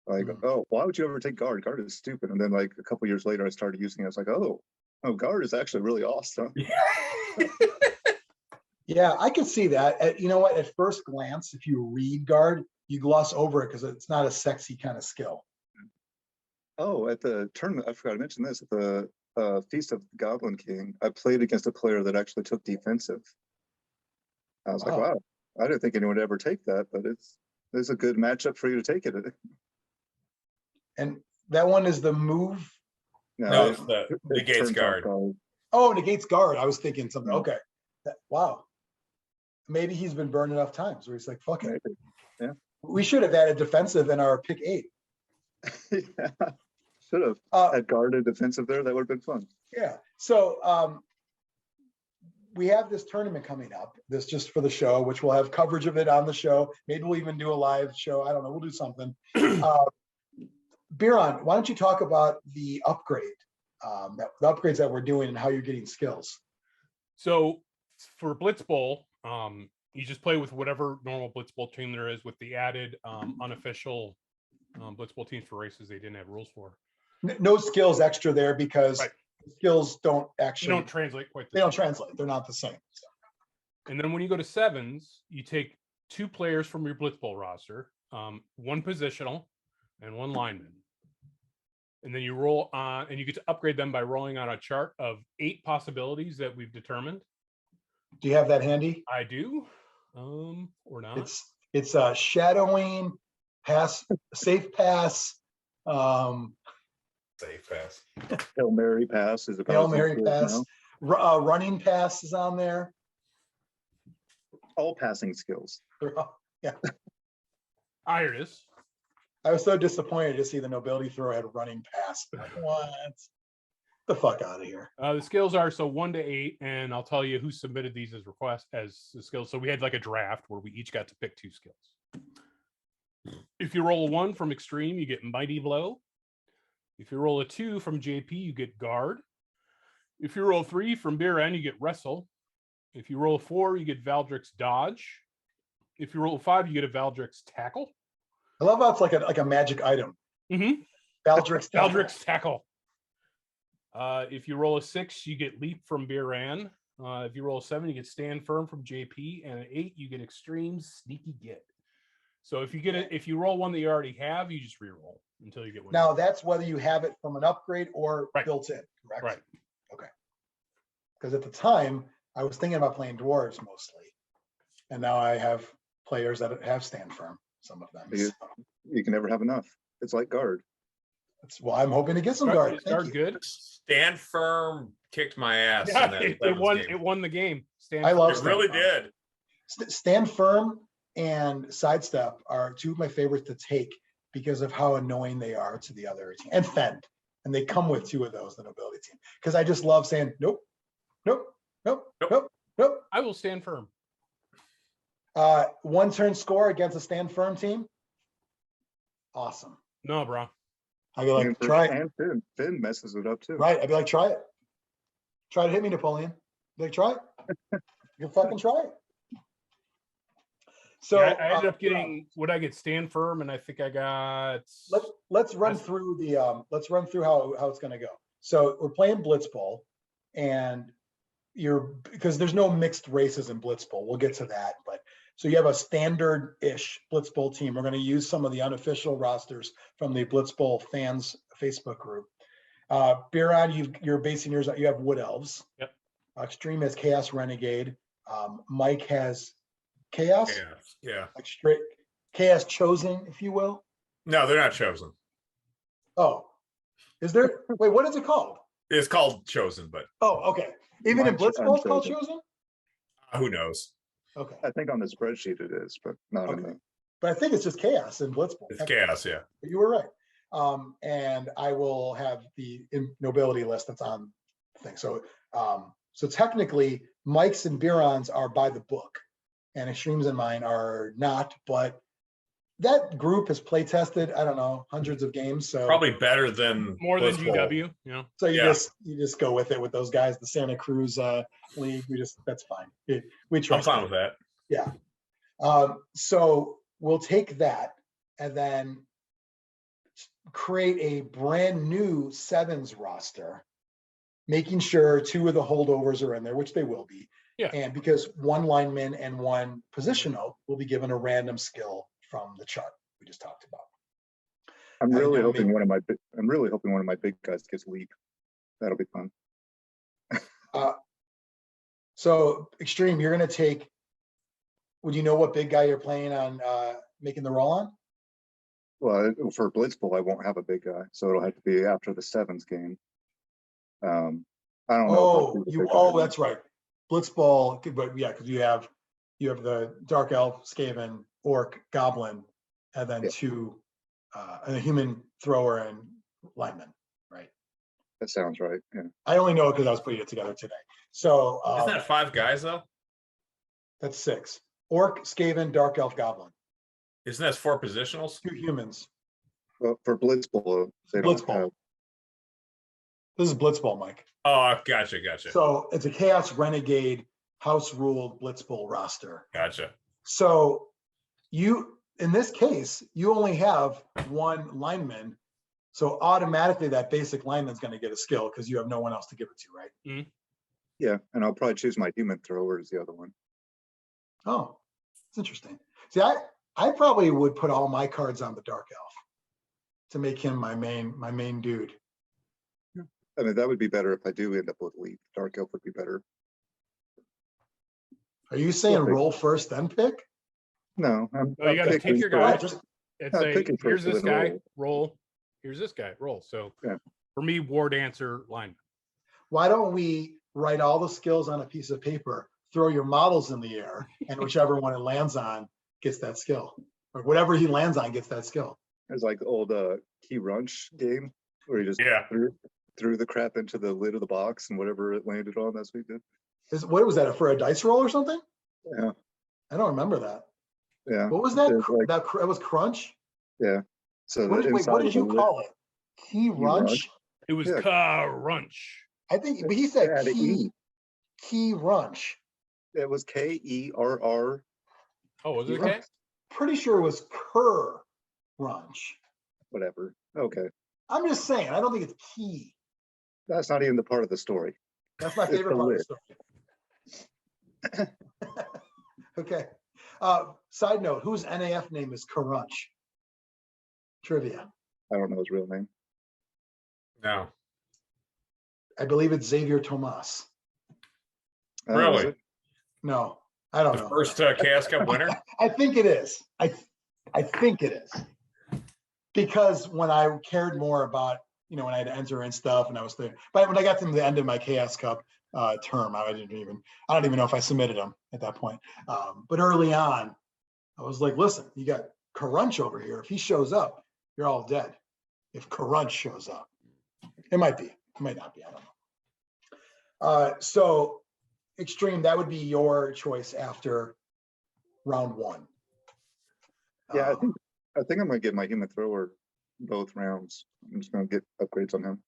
Like, oh, why would you ever take guard? Guard is stupid. And then like a couple years later, I started using it. I was like, oh, guard is actually really awesome. Yeah, I can see that. You know what? At first glance, if you read guard, you gloss over it because it's not a sexy kind of skill. Oh, at the tournament, I forgot to mention this. At the Feast of the Goblin King, I played against a player that actually took defensive. I was like, wow, I didn't think anyone would ever take that, but it's a good matchup for you to take it. And that one is the move. No, it's the negates guard. Oh, negates guard. I was thinking something. Yeah. Okay. Wow. Maybe he's been burned enough times where he's like, fuck it. Maybe. Yeah. We should have added defensive in our pick 8. Yeah. Should have had guard and defensive there. That would have been fun. Yeah. So we have this tournament coming up. This just for the show, which we'll have coverage of it on the show. Maybe we'll even do a live show. I don't know. We'll do something. Biran, why don't you talk about the upgrade, the upgrades that we're doing and how you're getting skills? So for Blitzbowl, you just play with whatever normal Blitzbowl team there is with the added unofficial Blitzbowl teams for races they didn't have rules for. No skills extra there because skills don't actually. They don't translate quite. They don't translate. They're not the same. So. And then when you go to 7s, you take 2 players from your Blitzbowl roster, 1 positional and 1 lineman. And then you roll on, and you get to upgrade them by rolling on a chart of 8 possibilities that we've determined. Do you have that handy? I do, or not. It's shadowing, pass, safe pass. Safe pass. Hail Mary pass is about Hail Mary pass. Running pass is on there. All passing skills. Yeah. Here it is. I was so disappointed to see the nobility throw had running pass. Like, what? The fuck out of here. The skills are 1 to 8, and I'll tell you who submitted these as requests as the skills. So we had like a draft where we each got to pick 2 skills. If you roll a 1 from Xtreme, you get Mighty Blow. If you roll a 2 from JP, you get Guard. If you roll a 3 from Biran, you get Wrestle. If you roll a 4, you get Valdric's Dodge. If you roll a 5, you get a Valdric's Tackle. I love how it's like a magic item. Mm-hmm. Valdric's Tackle. If you roll a 6, you get Leap from Biran. If you roll a 7, you get Stand Firm from JP, and an 8, you get Extreme Sneaky Get. So if you roll one that you already have, you just re-roll until you get one. Now that's whether you have it from an upgrade or built in, correct? Right. Okay. Because at the time I was thinking about playing dwarves mostly, and now I have players that have Stand Firm. Some of them. You can never have enough. It's like guard. That's why I'm hoping to get some guard. Is guard good? Stand Firm kicked my ass. Yeah, in that it won the game. I love it. Really did. Stand Firm and Sidestep are 2 of my favorites to take because of how annoying they are to the other team. And Fend. And they come with 2 of those, the nobility team. Because I just love saying, nope, nope, nope, nope, nope. I will stand firm. 1 turn score against a Stand Firm team. Awesome. No, bro. I'd be like, try it. And Finn messes it up too. Right. I'd be like, try it. Try to hit me, Napoleon. Be like, try it. You fucking try it. So yeah, I ended up getting what I get Stand Firm, and I think I got. Let's run through the how it's going to go. So we're playing Blitzbowl, and because there's no mixed races in Blitzbowl. We'll get to that, but so you have a standard-ish Blitzbowl team. We're going to use some of the unofficial rosters from the Blitzbowl fans Facebook group. Biran, you're basing yours on, you have Wood Elves. Yep. Xtreme has Chaos Renegade. Mike has Chaos. Yeah. Like straight Chaos Chosen, if you will. No, they're not chosen. Oh, is there? Wait, what is it called? It's called Chosen, but okay. Even in Blitzbowl, it's called Chosen. Who knows? Okay. I think on the spreadsheet it is, but not in the. But I think it's just Chaos in Blitzbowl. It's Chaos, yeah. But you were right. And I will have the nobility list that's on the thing. So, so technically, Mike's and Biran's are by the book, and Xtremes and mine are not. But that group has play tested, I don't know, hundreds of games. So probably better than more than Blitzbowl. GW. Yeah. So you just go with it with those guys. The Santa Cruz League. That's fine. We trust. I'm fine with that. Yeah. So we'll take that and then create a brand new 7s roster, making sure 2 of the holdovers are in there, which they will be. Yeah. And because 1 lineman and 1 positional will be given a random skill from the chart we just talked about. I'm really hoping one of my big guys gets leap. That'll be fun. So Xtreme, you're going to take Would you know what big guy you're playing on making the roll on? Well, for Blitzball, I won't have a big guy, so it'll have to be after the sevens game. I don't know. That's right. Blitzball, but yeah, because you have the Dark Elf, Skaven, Orc, Goblin, and then two, and a human thrower and lineman, right? That sounds right. Yeah. I only know it because I was putting it together today. So Isn't that 5 guys though? that's 6. Orc, Skaven, Dark Elf, Goblin. Isn't that 4 positionals? 2 humans. Well, for Blitzball, they don't Blitzball. have. This is Blitzball, Mike. Oh, gotcha. So it's a Chaos Renegade house ruled Blitzball roster. Gotcha. So in this case, you only have 1 lineman. So automatically that basic lineman's going to get a skill because you have no one else to give it to, right? Mm-hmm. Yeah, and I'll probably choose my human thrower as the other one. Oh, it's interesting. See, I probably would put all my cards on the Dark Elf to make him my main dude. I mean, that would be better if I do end up with Leap. Dark Elf would be better. Are you saying roll first, then pick? No, You got to take your guy. And say, picking here's first this and then guy, roll. Here's this guy, roll. So yeah. For me, War Dancer, lineman. Why don't we write all the skills on a piece of paper, throw your models in the air, and whichever one it lands on gets that skill, or whatever he lands on gets that skill. It's like the old Key Runch game where you just threw the crap into the lid of the box and whatever it landed on, that's what he did. What was that, for a dice roll or something? Yeah. I don't remember that. Yeah. What was that? That was Crunch? Yeah. So what did you call it? Key Runch? It was Crunch. I think, but he said Key Runch. It was Kerr. Oh, was it okay? Pretty sure it was Kerr Runch. Whatever. Okay. I'm just saying, I don't think it's key. That's not even the part of the story. That's my favorite part of the story. Okay. Side note, whose NAF name is Crunch? Trivia. I don't know his real name. No. I believe it's Xavier Tomas. Really? No, I don't know. First Chaos Cup winner? I think it is. I think it is. Because when I cared more about, when I had to enter in stuff and I was there, but when I got to the end of my Chaos Cup term, I don't even know if I submitted them at that point. But early on, I was like, listen, you got Crunch over here. If he shows up, you're all dead. If Crunch shows up, it might be, it might not be, I don't know. So Xtreme, that would be your choice after round 1. Yeah, I think I'm gonna get my human thrower both rounds. I'm just gonna get upgrades on him.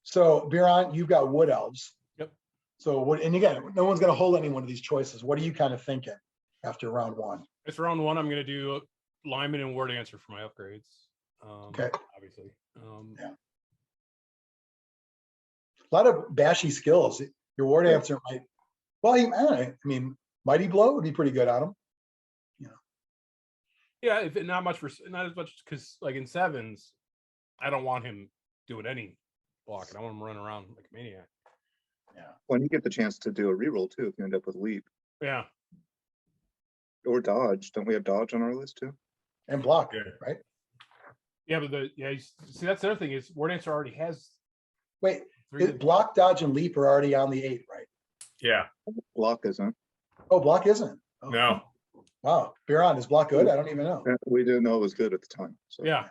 So Biran, you've got Wood Elves. Yep. So and again, no one's gonna hold any one of these choices. What are you kind of thinking after round 1? It's round 1. I'm gonna do lineman and War Dancer for my upgrades. Okay. Obviously. Yeah. A lot of bashy skills. Your War Dancer might, well, I don't know. I mean, Mighty Blow would be pretty good on him. Yeah, if it, not as much because like in 7s, I don't want him doing any blocking. I want him running around like a maniac. Yeah. When you get the chance to do a reroll too, if you end up with Leap. Yeah. Or Dodge. Don't we have Dodge on our list too? And block, right? Yeah, but see, that's the other thing is War Dancer already has. Wait, block, dodge, and leap are already on the 8, right? Yeah. Block isn't. Oh, block isn't. Oh. No. Wow. Biran, is block good? I don't even know. We didn't know it was good at the time. So. Yeah.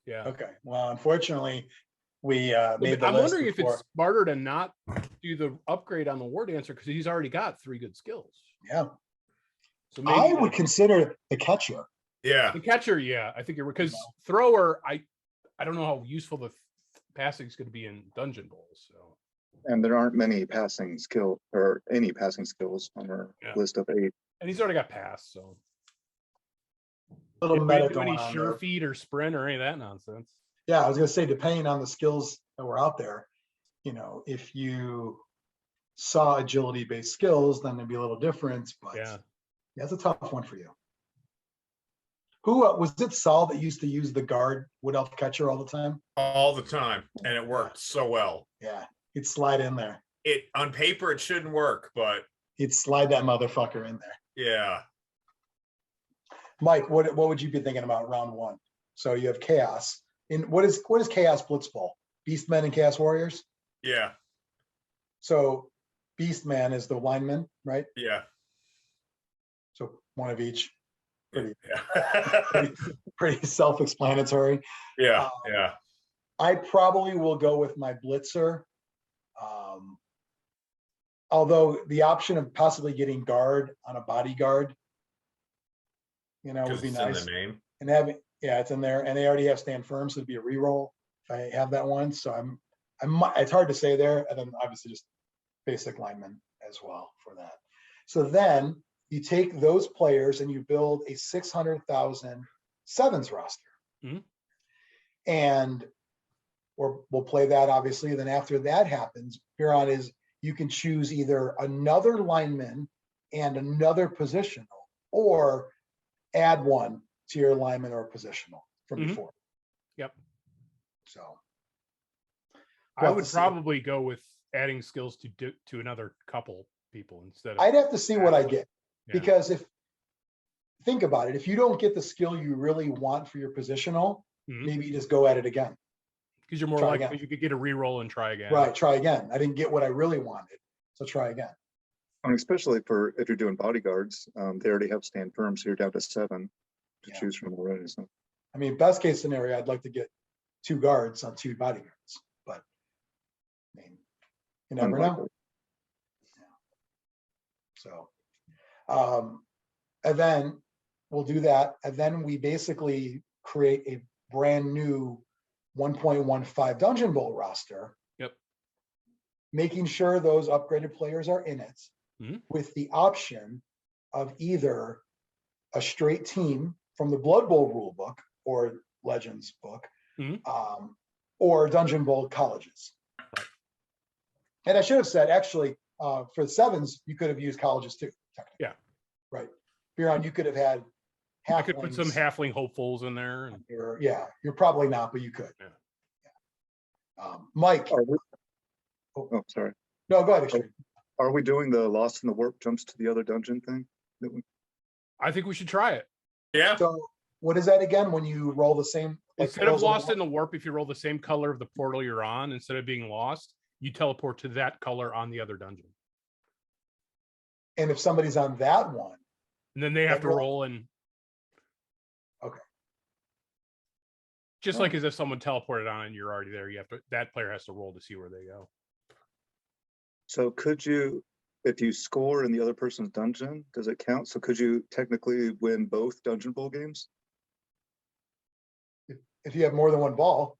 Yeah. Okay. Well, unfortunately, we made the I'm list wondering before. if it's smarter to not do the upgrade on the War Dancer because he's already got 3 good skills. Yeah. So maybe I would consider the catcher. Yeah. The catcher, yeah. I think you're because thrower, I don't know how useful the passing is going to be in Dungeon Bowls. So. And there aren't many passing skill or any passing skills on our list of 8. And he's already got pass, so. Little meta going any on sure there. feet or sprint or any of that nonsense. Yeah, I was going to say, depending on the skills that were out there, if you saw agility-based skills, then there'd be a little difference. But yeah, it's a tough one for you. Who was it? Saul that used to use the guard Wood Elf catcher all the time? All the time, and it worked so well. Yeah, he'd slide in there. On paper it shouldn't work, but You'd slide that motherfucker in there. Yeah. Mike, what would you be thinking about round one? So you have Chaos. What is Chaos Blitzball? Beastmen and Chaos Warriors? Yeah. So Beastman is the lineman, right? Yeah. So one of each. Pretty, Yeah. pretty self-explanatory. Yeah. Yeah. I probably will go with my blitzer. Although the option of possibly getting guard on a bodyguard, would be nice. In the name. And having, it's in there, and they already have stand firm, so it'd be a reroll if I have that one. So it's hard to say there, and then obviously just basic lineman as well for that. So then you take those players and you build a 600,000 sevens roster, and we'll play that obviously. Then after that happens, Biran is you can choose either another lineman and another positional, or add one to your lineman or positional from before. Yep. So I would probably go with adding skills to another couple people instead of. I'd have to see what I get, because think about it, if you don't get the skill you really want for your positional, maybe you just go at it again. Because you're more likely you could get a reroll and try again. Right, try again. I didn't get what I really wanted, so try again. And especially if you're doing bodyguards, they already have stand firm, so you're down to 7 to choose from already. So, I mean, best case scenario, I'd like to get 2 guards on 2 bodyguards, but I mean, you never know. So, and then we'll do that, and then we basically create a brand new 1.15 Dungeon Bowl roster. Yep. Making sure those upgraded players are in it, with the option of either a straight team from the Blood Bowl rulebook or Legends book, or Dungeon Bowl colleges. Right. And I should have said, actually, for the sevens, you could have used colleges too. Yeah. Right. Biran, you could have had. I could put some halfling hopefuls in there. And... You're probably not, but you could. Yeah. Mike. Sorry. No, go ahead. Are we doing the Lost in the Warp jumps to the other dungeon thing? I think we should try it. Yeah. So what is that again? When you roll the same? Instead of Lost in the Warp, if you roll the same color of the portal you're on, instead of being lost, you teleport to that color on the other dungeon. And if somebody's on that one, and then they have to roll and. Okay. Just like as if someone teleported on and you're already there, that player has to roll to see where they go. So could you, if you score in the other person's dungeon, does it count? So could you technically win both Dungeon Bowl games? If you have more than one ball.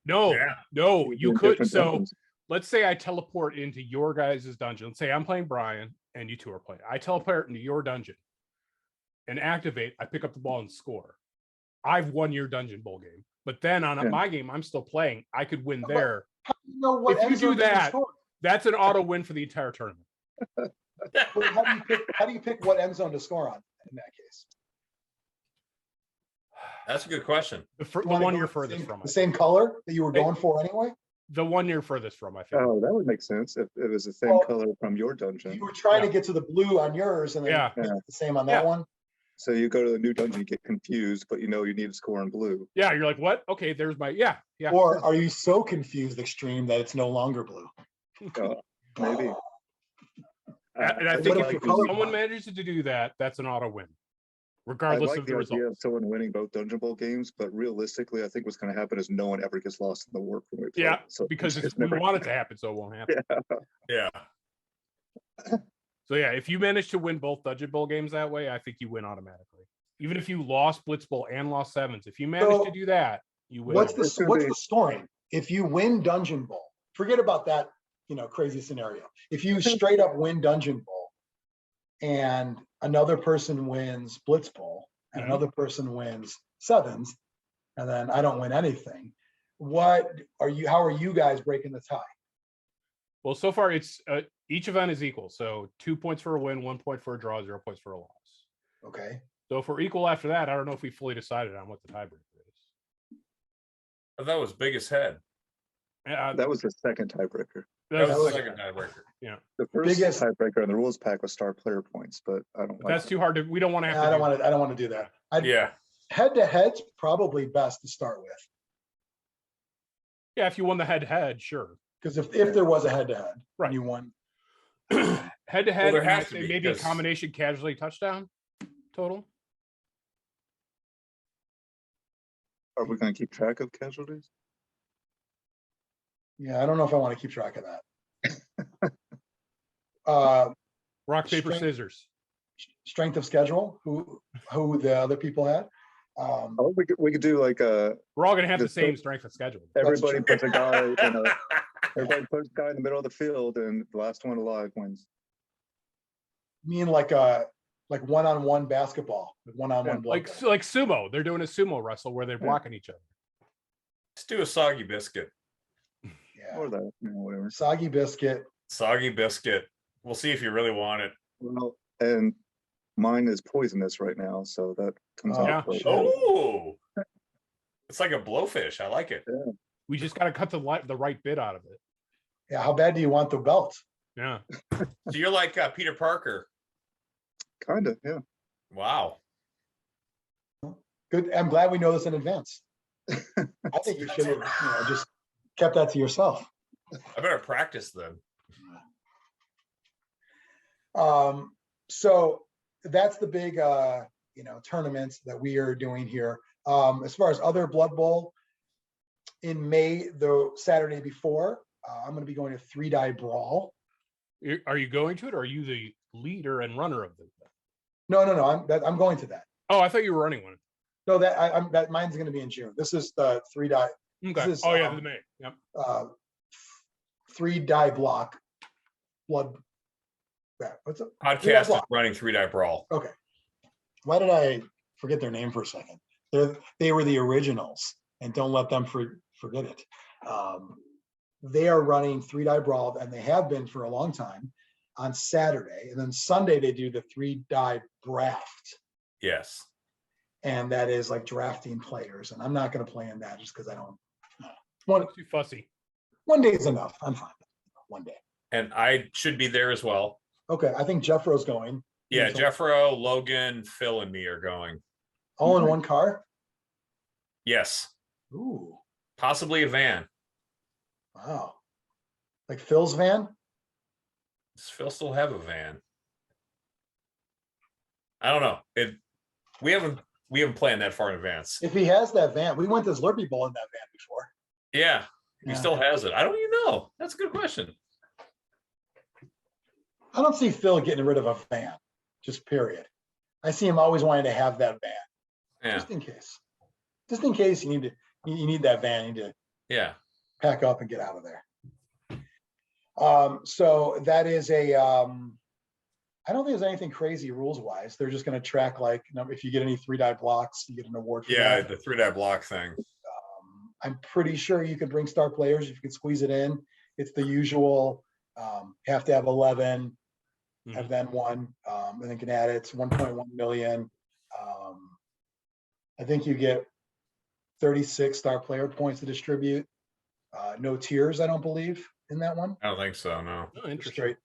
No, you could. So dungeons. Let's say I teleport into your guys' dungeon. Let's say I'm playing Brian and you two are playing. I teleport into your dungeon and activate. I pick up the ball and score. I've won your Dungeon Bowl game. But then on my game, I'm still playing. I could win there. How do you know what if you do that, that's an auto win for the entire tournament. How do you pick what end zone to score on in that case? That's a good question. The one you're furthest from. The same color that you were going for anyway? The one you're furthest from, I think. Oh, that would make sense if it was the same color from your dungeon. You were trying to get to the blue on yours and then the same on that one. So you go to the new dungeon, you get confused, but you need to score in blue. Yeah, you're like, what? Okay, there's my Or are you so confused, Xtreme, that it's no longer blue? Maybe. And I think if someone manages to do that, that's an auto win, regardless of the result. Idea of someone winning both Dungeon Bowl games, but realistically, I think what's going to happen is no one ever gets lost in the warp when we play. Yeah, so because we want it to happen, so it won't happen. Yeah. So if you manage to win both Dungeon Bowl games that way, I think you win automatically. Even if you lost Blitz Bowl and lost sevens, if you manage to do that, you win. What's the scoring? If you win Dungeon Bowl, forget about that, crazy scenario. If you straight up win Dungeon Bowl and another person wins Blitz Bowl and another person wins sevens, and then I don't win anything, how are you guys breaking the tie? Well, so far it's each event is equal. So 2 points for a win, 1 point for a draw, 0 points for a loss. Okay. So if we're equal after that, I don't know if we fully decided on what the tiebreaker is. I thought it was biggest head. That was the second tiebreaker. That was That the was- second tiebreaker. The first Biggest- tiebreaker on the rules pack was star player points, but I don't like That's that. too hard to. We don't want to have. I to don't do want to. I don't want to do that. Yeah. Head to head's probably best to start with, Yeah, if you won the head-to-head, sure. because if there was a head to head, Right. you won. Head-to-head, there and has I'd to say be, maybe a 'cause- combination casualty touchdown total. Are we going to keep track of casualties? Yeah, I don't know if I want to keep track of that. Rock, paper, Strength- scissors. Strength of schedule, who the other people had. Oh, we could do like We're all gonna have the Just same strength of schedule. everybody true. puts a guy in a everybody puts a guy in the middle of the field, and the last one alive wins. Mean like one-on-one basketball, one-on-one. Like sumo. They're doing a sumo wrestle where they're blocking each other. Let's do a soggy biscuit. Yeah. Or that, whatever. Soggy biscuit. Soggy biscuit. We'll see if you really want it. Well, and mine is poisonous right now, so that comes Oh, out. shit. Oh, it's like a blowfish. I like it. We just got to cut the right bit out of it. Yeah, how bad do you want the belt? Yeah. So you're like Peter Parker. Kind of, yeah. Wow. Good. I'm glad we know this in advance. I think you should have just kept that to yourself. I better practice then. So that's the big tournaments that we are doing here. As far as other Blood Bowl, in May, the Saturday before, I'm going to be going to 3-die brawl. Are you going to it, or are you the leader and runner of the? No. I'm going to that. Oh, I thought you were running one. No, that mine's going to be in June. This is the 3-die. Okay. This is, Oh yeah, the May. Yep. 3-die block. Blood. What's it? Podcast is block. running 3-die brawl. Okay. Why did I forget their name for a second? They were the originals, and don't let them forget it. They are running 3-die brawl, and they have been for a long time on Saturday. And then Sunday, they do the 3-die draft. Yes. And that is like drafting players. And I'm not going to play in that just because I don't. One Too fussy. day is enough. I'm fine. One day. And I should be there as well. Okay. I think Jeffro's going. Yeah, So- Jeffro, Logan, Phil, and me are going. All in one car? Yes. Ooh. Possibly a van. Wow. Like Phil's van? Does Phil still have a van? I don't know. We haven't planned that far in advance. If he has that van, we went to Zlurpcall in that van before. Yeah, he Yeah. still has it. I don't even know. That's a good question. I don't see Phil getting rid of a van, just period. I see him always wanting to have that van, Yeah, just in case. Just in case you need that van, you need to yeah. pack up and get out of there. So that is I don't think there's anything crazy rules wise. They're just going to track like, if you get any 3-die blocks, you get an award for Yeah, that. the 3-die block thing. I'm pretty sure you could bring star players if you could squeeze it in. It's the usual, have to have 11, have then one, and then can add it. It's 1.1 million. I think you get 36 star player points to distribute. No tiers, I don't believe, in that one. I don't think so. No. Oh, interesting. Straight.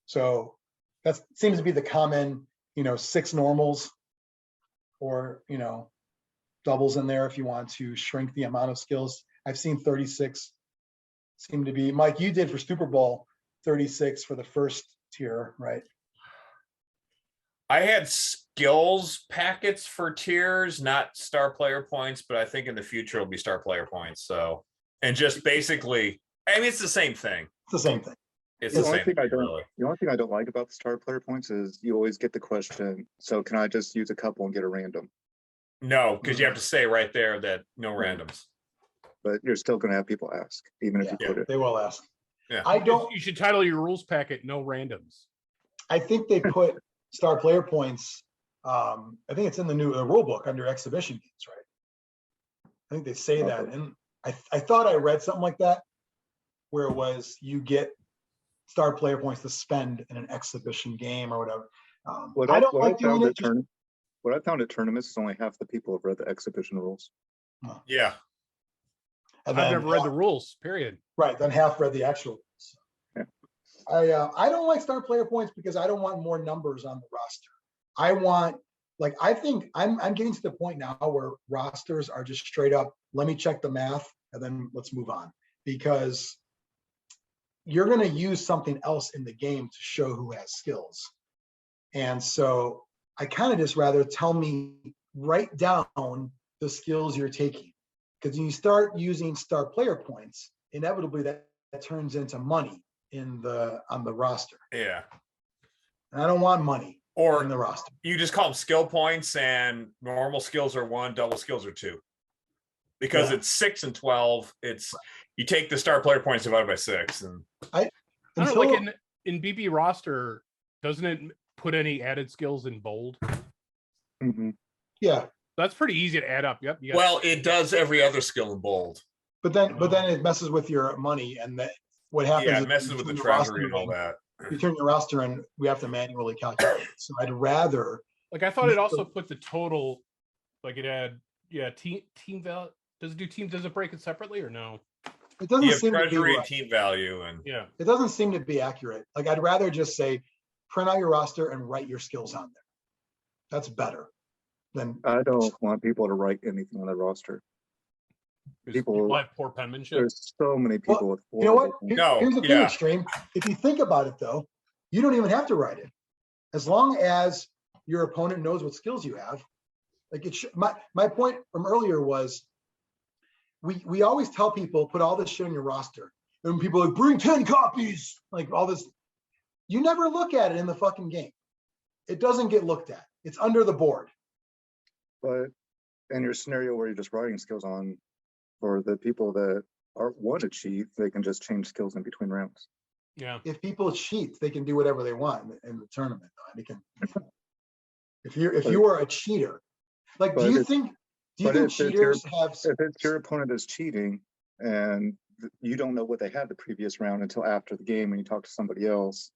So that seems to be the common, 6 normals or, doubles in there if you want to shrink the amount of skills. I've seen 36 seem to be, Mike, you did for Super Bowl 36 for the first tier, right? I had skills packets for tiers, not star player points, but I think in the future it'll be star player points. So, and just basically, I mean, it's the same thing. It's the same thing. It's The the only same thing thing, really. The only thing I don't like about the star player points is you always get the question, so can I just use a couple and get a random? No, because you have to say right there that no randoms. But you're still going to have people ask, even if you Yeah. put it. They will ask. Yeah. You should title your rules packet "No Randoms." I think they put star player points. I think it's in the new rule book under exhibition games, right? I think they say that, Okay. and I thought I read something like that, where it was you get star player points to spend in an exhibition game or whatever. I don't like doing it. What I found at tournaments is only half the people have read the exhibition rules. Yeah. And I've then never read the rules, period. right, then half read the actual rules. Yeah. I don't like star player points because I don't want more numbers on the roster. I want, like, I think I'm getting to the point now where rosters are just straight up, let me check the math and then let's move on, because you're going to use something else in the game to show who has skills. And so I kind of just rather tell me, write down the skills you're taking, because when you start using star player points, inevitably that turns into money on the roster. Yeah. And I don't want money Or in the roster. you just call them skill points, and normal skills are 1, double skills are 2. Because it's 6 and 12. It's you take the star player points divided by 6. And I don't know, like in BB roster, doesn't it put any added skills in bold? Mm-hmm. Yeah. That's pretty easy to add up. Yep. well, it does every other skill in bold. But then it messes with your money, and that what happens Yeah, is it messes with the treasury and all that. You turn your roster and we have to manually calculate it. So I'd rather, like, I thought it also put the total, like it had, team value. Does it break it separately or no? it doesn't You have seem to be treasury and right. team value, and Yeah. It doesn't seem to be accurate. Like, I'd rather just say, print out your roster and write your skills on there. That's better than, I don't want people to write anything on their roster. People have poor penmanship. There's so many people with. you know what? No, Here's the thing, yeah. Xtreme. If you think about it though, you don't even have to write it. As long as your opponent knows what skills you have. Like, my point from earlier was, we always tell people, put all this shit on your roster. And people are like, bring 10 copies, like all this. You never look at it in the fucking game. It doesn't get looked at. It's under the board. But in your scenario where you're just writing skills on, for the people that want to cheat, they can just change skills in between rounds. Yeah. If people cheat, they can do whatever they want in the tournament. They can. If you are a cheater, like, do you think cheaters have? If it's your opponent is cheating and you don't know what they had the previous round until after the game when you talk to somebody else,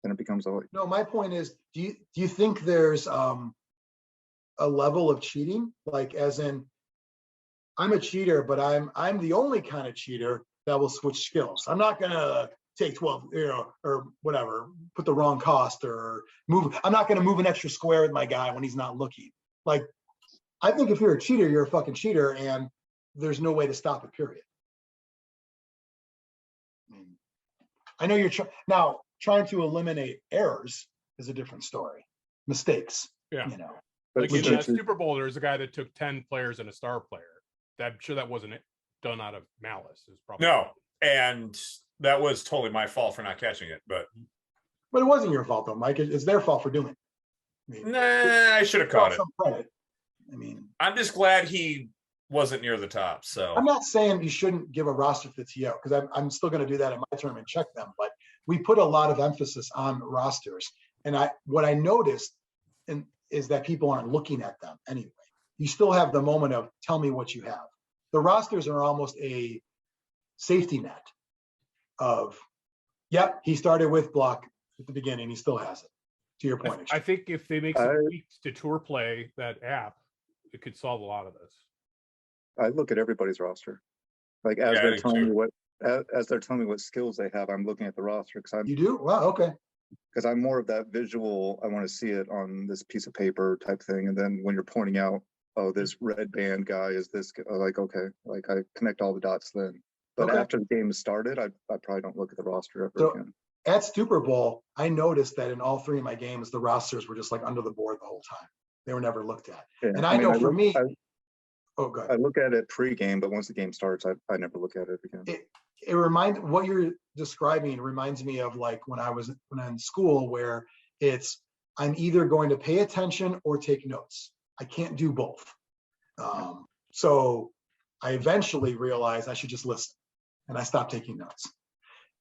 then it becomes a. No, my point is, do you think there's a level of cheating, like, as in, I'm a cheater, but I'm the only kind of cheater that will switch skills. I'm not gonna take 12, or whatever, put the wrong cost or move. I'm not gonna move an extra square with my guy when he's not looking. Like, I think if you're a cheater, you're a fucking cheater, and there's no way to stop it, period. I know you're trying to eliminate errors is a different story. Mistakes, Yeah. But Like in which- Super Bowl, there's a guy that took 10 players and a star player. I'm sure that wasn't done out of malice. It's probably no, and that was totally my fault for not catching it. But But it wasn't your fault though, Mike. It's their fault for doing it. I mean, nah, I should have caught it. some credit. I mean, I'm just glad he wasn't near the top. So I'm not saying you shouldn't give a roster to the TO, because I'm still going to do that in my tournament, check them. But we put a lot of emphasis on rosters, and what I noticed is that people aren't looking at them anyway. You still have the moment of, tell me what you have. The rosters are almost a safety net of, yep, he started with block at the beginning, he still has it. To your point, I think if they make some tweaks to Tour Play, that app, it could solve a lot of this. I look at everybody's roster. Like, as Yeah, I they're do telling too. me as they're telling me what skills they have, I'm looking at the roster you do? Wow, okay. because I'm more of that visual. I want to see it on this piece of paper type thing. And then when you're pointing out, oh, this red band guy is this, like, okay, like I connect all the dots then. But Okay. after the game is started, I probably don't look at the roster ever So- again. At Super Bowl, I noticed that in all three of my games, the rosters were just like under the board the whole time. They were never looked at. Yeah, And I know for me, I go ahead. look at it pre-game, but once the game starts, I never look at it again. What you're describing reminds me of, like, when I'm in school, where I'm either going to pay attention or take notes. I can't do both. So I eventually realized I should just listen, and I stopped taking notes.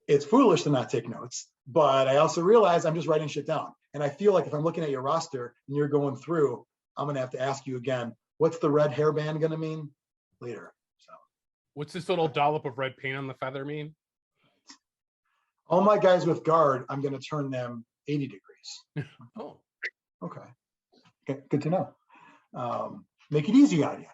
It's foolish to not take notes, but I also realize I'm just writing shit down. And I feel like if I'm looking at your roster and you're going through, I'm going to have to ask you again, what's the red hairband going to mean later? So What's this little dollop of red paint on the feather mean? all my guys with guard, I'm going to turn them 80 degrees. Oh, Okay. Good to know. Make it easy on you,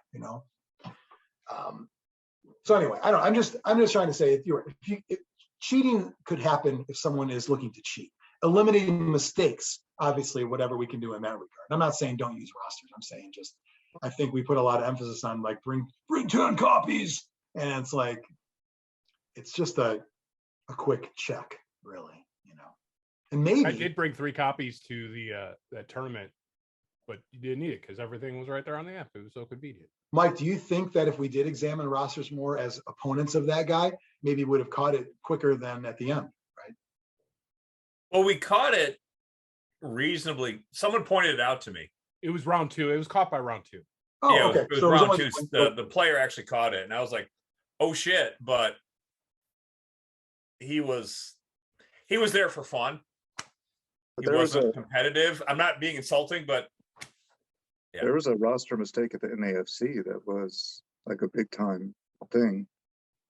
So anyway, I don't. I'm just trying to say if cheating could happen if someone is looking to cheat. Eliminating mistakes, obviously, whatever we can do in that regard. I'm not saying don't use rosters. I'm saying just I think we put a lot of emphasis on like bring 10 copies, and it's like it's just a quick check, really, you know. And maybe I did bring 3 copies to the that tournament, but you didn't need it because everything was right there on the app. It was so convenient. Mike, do you think that if we did examine rosters more as opponents of that guy, maybe would have caught it quicker than at the end, right? Well, we caught it reasonably. Someone pointed it out to me. It was round 2. It was caught by round 2. Oh, Yeah, okay. it was So it was round only 2. The player actually caught it, and I was like, "Oh shit!" But he was there for fun. He wasn't competitive. I'm not being insulting, but yeah. There was a roster mistake at the NAFC that was like a big time thing.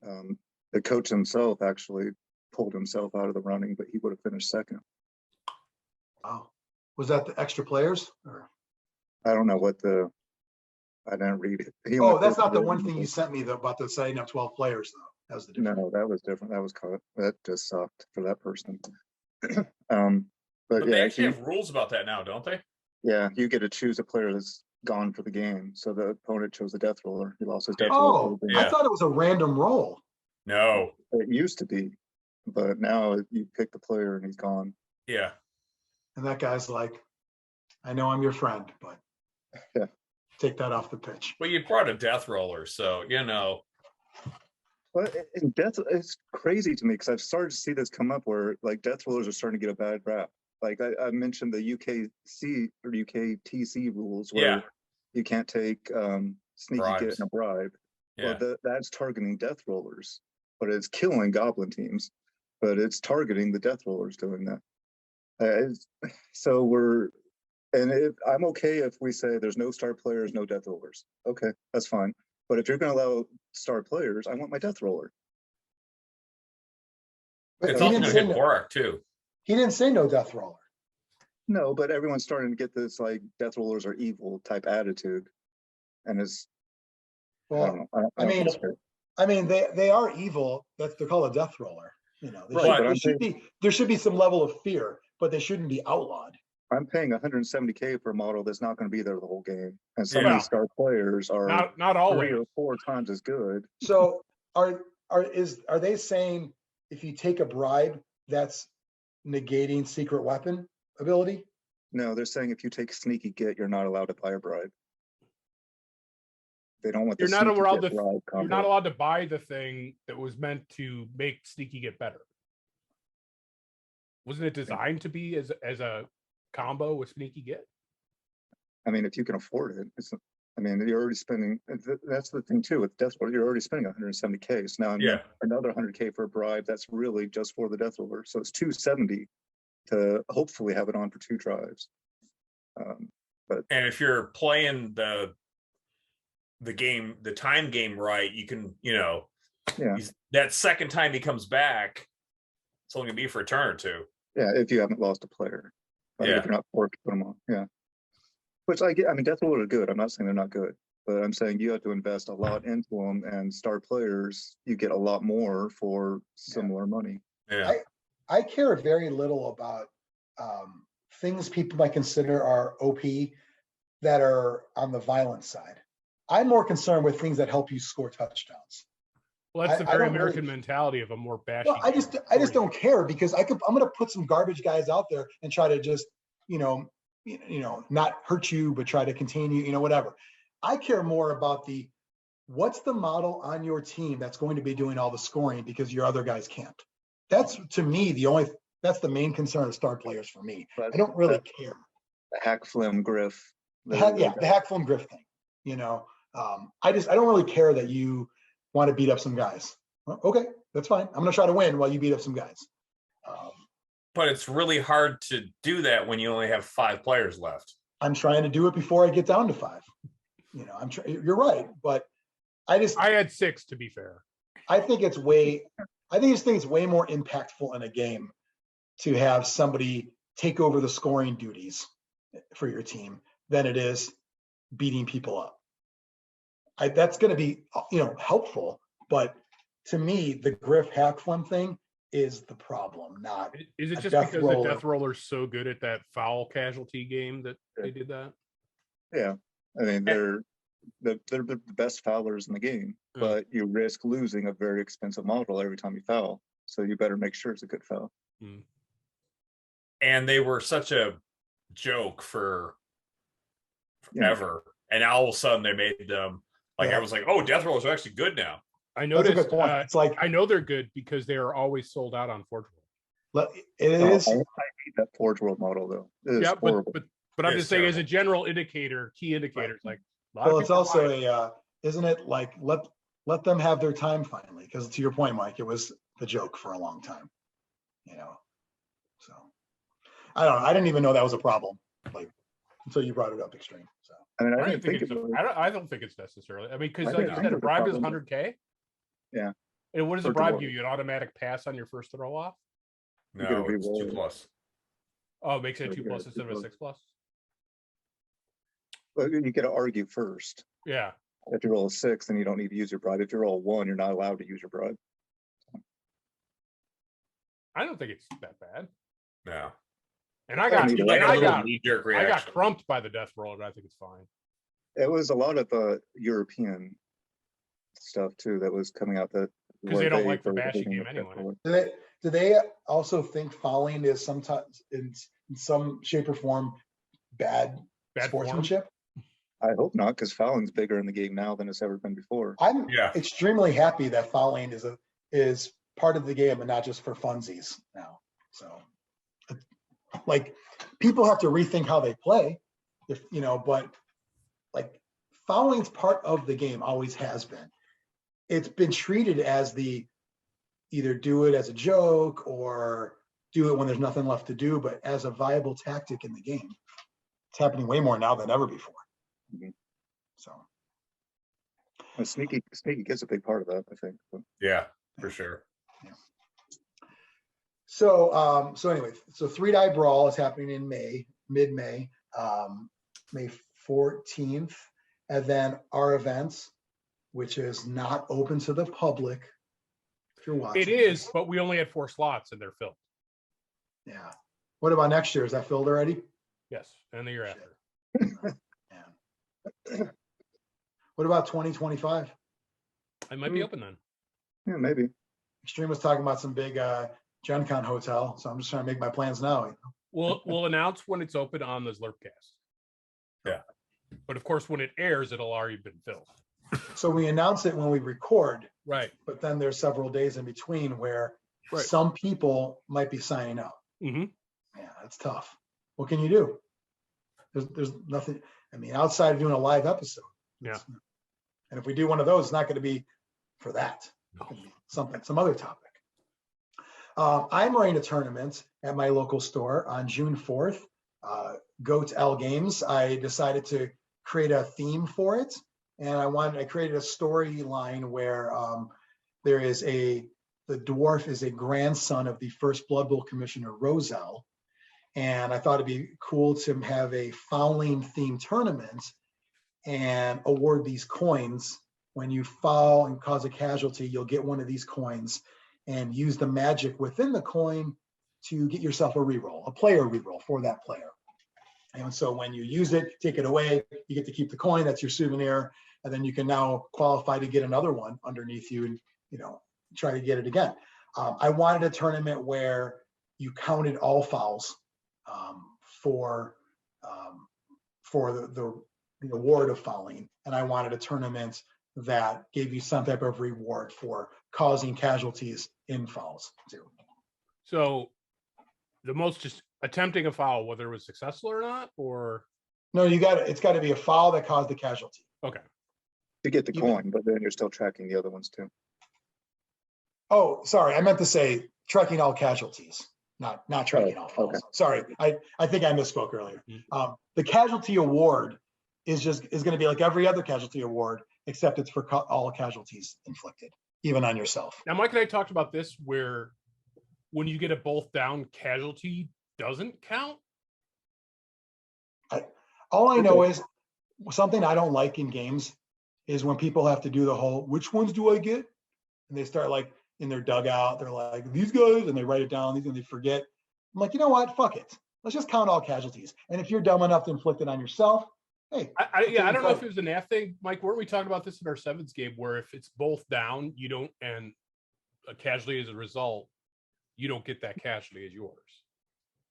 The coach himself actually pulled himself out of the running, but he would have finished second. Wow. Was that the extra players? Or? I don't know I didn't read it. That's not the one thing you sent me about the setting up 12 players, though. That was the difference. No, that was different. That just sucked for that person. But yeah, they actually have rules about that now, don't they? Yeah, you get to choose a player that's gone for the game. So the opponent chose the death roller. He lost his death roller. Oh, I thought it was a random roll. No. It used to be, but now you pick the player and he's gone. Yeah. And that guy's like, I know I'm your friend, but yeah, take that off the pitch. Well, you brought a death roller, so you know. But it's crazy to me because I've started to see this come up where like death rollers are starting to get a bad rap. Like I mentioned the UKC or UKTC rules where you can't take sneaky bribes. Get and a bribe. Yeah. Well, that's targeting death rollers, but it's killing goblin teams. But it's targeting the death rollers doing that. I'm okay if we say there's no star players, no death rollers. Okay, that's fine. But if you're going to allow star players, I want my death roller. It's also going to hit Borak too. He didn't say no death roller. No, but everyone's starting to get this like death rollers are evil type attitude, and it's. Well, I mean, they are evil. They're called a death roller. You know, there should be some level of fear, but they shouldn't be outlawed. I'm paying $170K for a model that's not going to be there the whole game, and some of these star players are not always 3 or 4 times as good. So are they saying if you take a bribe, that's negating secret weapon ability? No, they're saying if you take sneaky get, you're not allowed to buy a bribe. They don't want. You're not allowed to buy the thing that was meant to make sneaky get better. Wasn't it designed to be as a combo with sneaky get? I mean, if you can afford it, you're already spending. That's the thing too with death roller. You're already spending 170K. So now another 100K for a bribe. That's really just for the death roller. So it's 270 to hopefully have it on for 2 drives. And if you're playing the time game right, you can, that second time he comes back, it's only gonna be for a turn or 2. Yeah, if you haven't lost a player. If you're not forced to put them on. Yeah. Which I get. I mean, death rollers are good. I'm not saying they're not good, but I'm saying you have to invest a lot into them, and star players, you get a lot more for similar money. Yeah. I care very little about things people might consider are OP that are on the violent side. I'm more concerned with things that help you score touchdowns. Well, that's the very American mentality of a more bashy. Well, I just don't care because I'm going to put some garbage guys out there and try to just, not hurt you, but try to contain you, whatever. I care more about what's the model on your team that's going to be doing all the scoring because your other guys can't. That's to me that's the main concern of star players for me. I don't really care. The hack flim griff. The hack flim griff thing. I don't really care that you want to beat up some guys. Well, okay, that's fine. I'm going to try to win while you beat up some guys. But it's really hard to do that when you only have 5 players left. I'm trying to do it before I get down to 5. You're right, but I had 6 to be fair. I think it's way more impactful in a game to have somebody take over the scoring duties for your team than it is beating people up. That's going to be, helpful, But to me, the Griff Hackflem thing is the problem, not Is it a just death because roller. the death roller's so good at that foul casualty game that Yeah. they did that? Yeah, I mean they're the best foulers in the game, but you risk losing a very expensive model every time you foul. So you better make sure it's a good foul. And they were such a joke for forever, and now all of a sudden they made them like I was like, oh, death rollers are actually good now. I That's a noticed. good point. It's like I know they're good because they are always sold out on Forge World. it Oh, is. I hate that Forge World model though. It is Yeah, horrible. but I'm It's just saying as a terrible. general indicator, key indicators, like a lot Well, of it's people also buy it. isn't it like let them have their time finally? Because to your point, Mike, it was the joke for a long time, you know. So I don't know. I didn't even know that was a problem, like until you brought it up, Xtreme. So I mean, I I didn't think it's it was. I don't think it's necessarily. I mean, because I like didn't you think said, it a was a bribe is problem. 100K. Yeah. And what does a For bribe dwarf. give you? An automatic pass on your first throw off? You get a No, it's reroll. 2+. Oh, it makes it a So 2+ you get a instead of a 2+. 6+. But you get to argue first. Yeah. If you roll a 6, then you don't need to use your bribe. If you roll a 1, you're not allowed to use your bribe. I don't think it's that bad. No. And I got mean, and Like a I little got knee-jerk I got reaction. crumped by the death roll, and I think it's fine. It was a lot of European stuff too that was coming out that Because they don't like the were bashy hating game the anyway. death roller. do they also think fouling is sometimes in some shape or form bad Bad form. sportsmanship? I hope not, because fouling's bigger in the game now than it's ever been before. I'm Yeah. extremely happy that fouling is part of the game and not just for funsies now. So, like, people have to rethink how they play, if you know. But like, fouling's part of the game, always has been. It's been treated as the either do it as a joke or do it when there's nothing left to do, but as a viable tactic in the game. It's happening way more now than ever before. Mhm. So. And sneaky gets a big part of that, I think. But Yeah, for sure. So, anyway, so 3-Die Brawl is happening in mid-May, May 14th, and then our events, which is not open to the public. If you're watching, It is, but we only had 4 slots and they're filled. Yeah. What about next year? Is that filled already? Yes, and the year after. Yeah. What about 2025? I might be open then. yeah, maybe. Xtreme was talking about some big Gen Con hotel, so I'm just trying to make my plans now. You know? We'll announce when it's open on the Zlurpcast. Yeah. But of course, when it airs, it'll already been filled. So we announce it when we record, Right. but then there's several days in between where Right. some people might be signing up. Mm-hmm. Yeah, that's tough. What can you do? There's nothing. I mean, outside of doing a live episode. Yeah. And if we do one of those, it's not going to be for that. No. It's gonna be some other topic. I'm running a tournament at my local store on June 4th. Goat L Games. I decided to create a theme for it, and I created a storyline where there is the dwarf is a grandson of the first Blood Bowl commissioner Roselle, and I thought it'd be cool to have a fouling themed tournament and award these coins. When you foul and cause a casualty, you'll get one of these coins and use the magic within the coin to get yourself a reroll, a player reroll for that player. And so when you use it, take it away, you get to keep the coin, that's your souvenir, and then you can now qualify to get another one underneath you and, you know, try to get it again. I wanted a tournament where you counted all fouls for the award of fouling, and I wanted a tournament that gave you some type of reward for causing casualties in fouls too. So the most just attempting a foul, whether it was successful or not, or No, it's got to be a foul that caused the casualty. okay. To get the You- coin, but then you're still tracking the other ones too. Oh, sorry, I meant to say tracking all casualties, not tracking all fouls. okay. Sorry, I think I misspoke earlier. Mhm. The casualty award is going to be like every other casualty award, except it's for all casualties inflicted, even on yourself. Now, Mike and I talked about this where when you get a both down, casualty doesn't count. All I know is something I don't like in games is when people have to do the whole, which ones do I get? and they start like in their dugout, they're like, these guys, and they write it down, and they forget. I'm like, you know what? Fuck it. Let's just count all casualties. And if you're dumb enough to inflict it on yourself, hey. I don't know if it was an F thing, Mike. Weren't we talking about this in our sevens game where if it's both down, you don't, and a casualty as a result, you don't get that casualty as yours.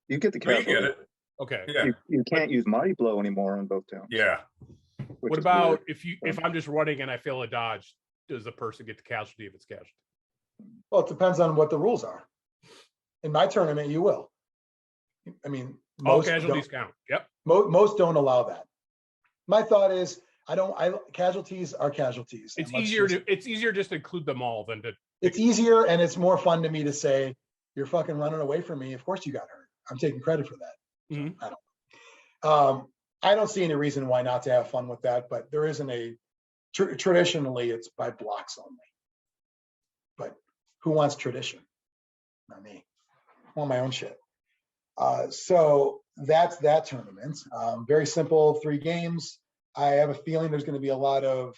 You get the No, you casualty. get it. Okay. Yeah. You can't use Mighty Blow anymore on both towns. Yeah. which What is about weird. if I'm just running and I fail a dodge, does the person get the casualty if it's casualty? Well, it depends on what the rules are. In my tournament, you will. I mean, All most casualties don't, count. Yep. most don't allow that. My thought is, casualties are casualties. It's And let's easier just- it's easier just to include them all than to. It's easier and it's more fun to me to say, you're fucking running away from me. Of course you got hurt. I'm taking credit for that. Mhm. I don't see any reason why not to have fun with that, but there isn't traditionally it's by blocks only. But who wants tradition? Not me. I want my own shit. So that's that tournament. Very simple, 3 games. I have a feeling there's going to be a lot of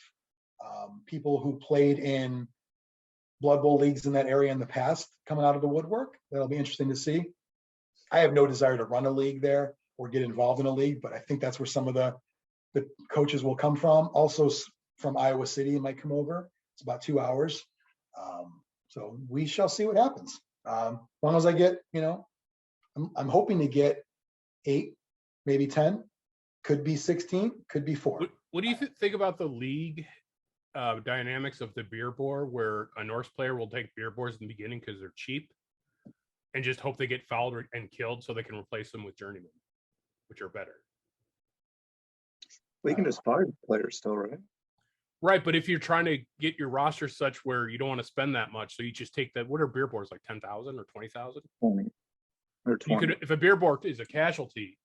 people who played in Blood Bowl leagues in that area in the past coming out of the woodwork. That'll be interesting to see. I have no desire to run a league there or get involved in a league, but I think that's where some of the coaches will come from. Also from Iowa City might come over. It's about 2 hours. So we shall see what happens. As long as I get, I'm hoping to get 8, maybe 10, could be 16, could be 4. What do you think about the league dynamics of the beer boar, where a Norse player will take beer boars in the beginning because they're cheap and just hope they get fouled and killed so they can replace them with journeymen, which are better. We can just fire players still, right? Right, but if you're trying to get your roster such where you don't want to spend that much, so you just take that. What are beer boars, like 10,000 or 20,000? 20 or 20. You could, if a beer boar is a casualty,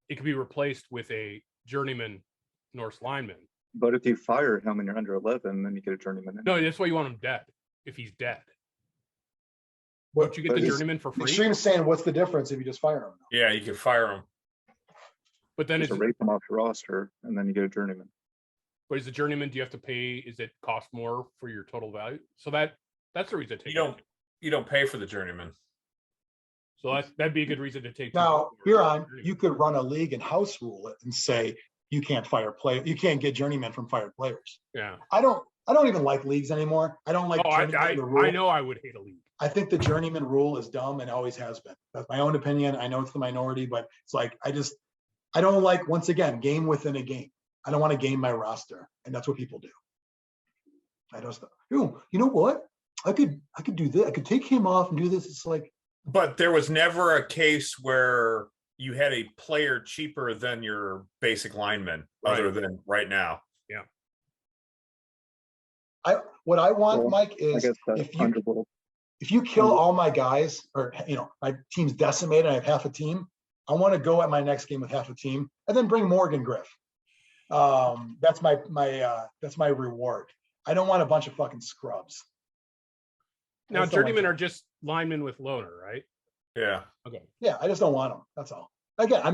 it could be replaced with a journeyman Norse lineman. But if you fire him and you're under 11, then you get a journeyman. No, that's why you want him dead. If he's dead, What don't you get but the he's- journeyman for free? Extreme's saying, what's the difference if you just fire him? Yeah, you can fire them. But then Just it's erase him off your roster, and then you get a journeyman. but is the journeyman? Do you have to pay? Is it cost more for your total value? So that's the reason to take. You don't pay for the journeyman. So that'd be a good reason to take. Now, Biran, you could run a league and house rule it and say you can't you can't get journeymen from fired players. Yeah. I don't even like leagues anymore. I don't like Oh, journeymen, the rule. I know I would hate a league. I think the journeyman rule is dumb and always has been. That's my own opinion. I know it's the minority, but it's like I don't like, once again, game within a game. I don't want to game my roster, and that's what people do. I just, you know what? I could do this. I could take him off and do this. It's like, But there was never a case where you had a player cheaper than your basic lineman, other Right. than right now. what I want, Well, Mike, I is guess that's if you fungible. if you kill all my guys, or my team's decimated, I have half a team. I want to go at my next game with half a team, and then bring Morgan Griff. That's my reward. I don't want a bunch of fucking scrubs. Now, That's the one journeymen thing. are just linemen with loaner, right? Yeah. Okay. Yeah, I just don't want them. That's all. Again, I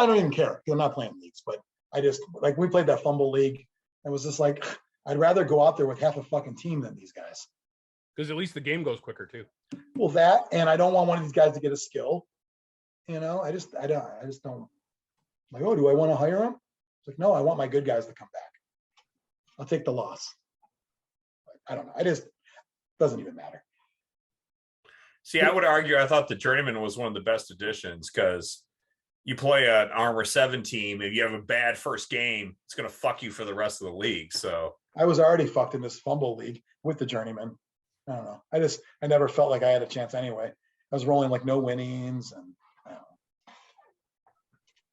don't even care. I'm not playing leagues, but I just, like, we played that fumble league. It was just like, I'd rather go out there with half a fucking team than these guys. Because at least the game goes quicker too. Well, that, and I don't want one of these guys to get a skill. I just don't. Like, oh, do I want to hire him? It's like, no, I want my good guys to come back. I'll take the loss. I don't know. Doesn't even matter. See, I would argue I thought the journeyman was one of the best additions because you play an Armor 7 team. If you have a bad first game, it's going to fuck you for the rest of the league. So I was already fucked in this fumble league with the journeyman. I don't know. I never felt like I had a chance anyway. I was rolling like no winnings, and I don't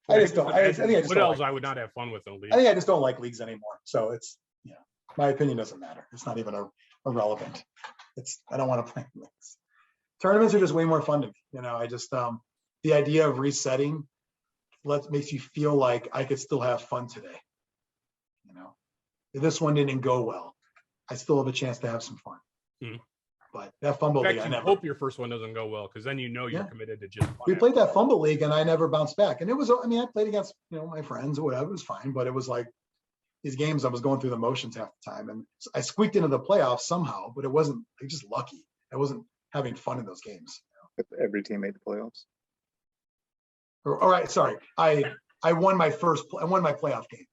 know. I just don't. I think I just What don't else like I would not have fun with in a league. I think I just don't like leagues anymore. So it's, my opinion doesn't matter. It's not even irrelevant. I don't want to play leagues. Tournaments are just way more fun to me. I just, the idea of resetting makes you feel like I could still have fun today. If this one didn't go well, I still have a chance to have some fun. Hmm. But that fumble In league, fact, I you never. hope your first one doesn't go well, because then you're Yeah. committed to just. We played that fumble league and I never bounced back. And it was, I played against, my friends or whatever. It was fine, but it was like, these games, I was going through the motions half the time, and I squeaked into the playoffs somehow, but it wasn't just lucky. I wasn't having fun in those games. Every team made the playoffs. All right, sorry. I won my playoff game,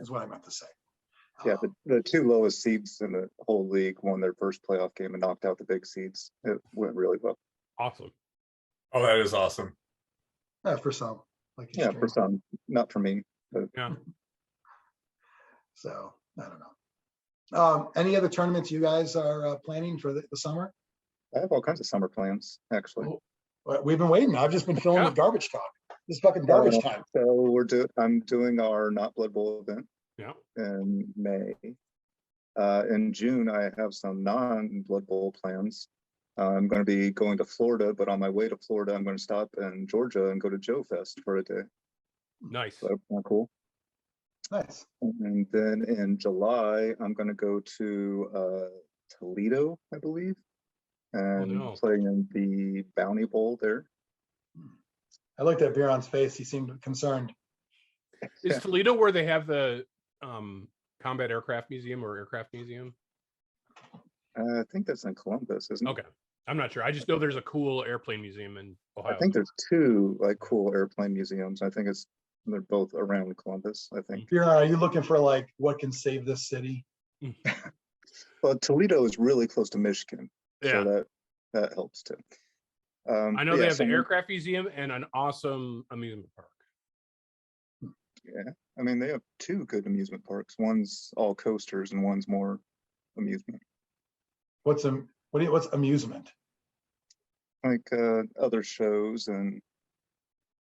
is what I meant to say. Yeah, the two lowest seeds in the whole league won their first playoff game and knocked out the big seeds. It went really well. Awesome. Oh, that is awesome. For some, like Yeah, Xtreme. for some, not for me. But Yeah. So I don't know. Any other tournaments you guys are planning for the summer? I have all kinds of summer plans, actually. Well, we've been waiting. I've just been filling with garbage talk. This is fucking garbage time. So I'm doing our Not Blood Bowl event Yeah. in May. In June, I have some non-Blood Bowl plans. I'm going to be going to Florida, but on my way to Florida, I'm going to stop in Georgia and go to Joe Fest for a day. Nice. So that's kind of cool. Nice. And then in July, I'm going to go to Toledo, I believe, and play in the Bounty Bowl there. I looked at Biran's face. He seemed concerned. Is Toledo where they have the combat aircraft museum or aircraft museum? I think that's in Columbus, isn't it? Okay. I'm not sure. I just know there's a cool airplane museum in Ohio. I think there's two like cool airplane museums. I think they're both around Columbus, I think. Biran, are you looking for like what can save this city? Well, Toledo is really close to Michigan. Yeah. So that helps too. I know they have the aircraft museum and an awesome amusement park. Yeah. I mean, they have two good amusement parks. One's all coasters and one's more amusement. What's amusement? Like other shows and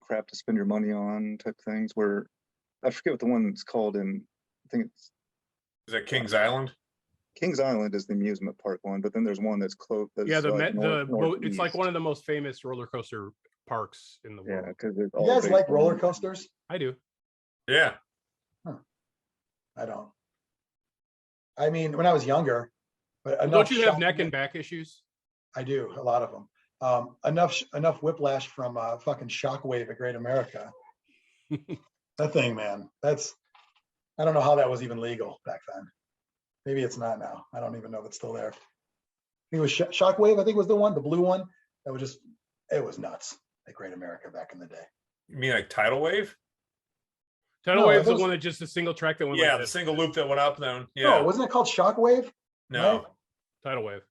crap to spend your money on type things, where I forget what the one's called in, I think it's Is that Kings Island? Kings Island is the amusement park one, but then there's one that's close. Yeah, it's like one of the most famous roller coaster parks in the world. Yeah, because You guys like roller coasters? I do. Yeah. I don't. I mean, when I was younger, but Don't you have neck and back issues? I do, a lot of them. Enough whiplash from fucking Shockwave at Great America. That thing, man. I don't know how that was even legal back then. Maybe it's not now. I don't even know if it's still there. I think it was Shockwave. I think was the blue one. That was it was nuts at Great America back in the day. You mean like Tidal Wave? Tidal Wave's the one that just a single track that went. Yeah, like the this. single loop that went up. Then No, wasn't it called Shockwave? No. Right? Tidal Wave.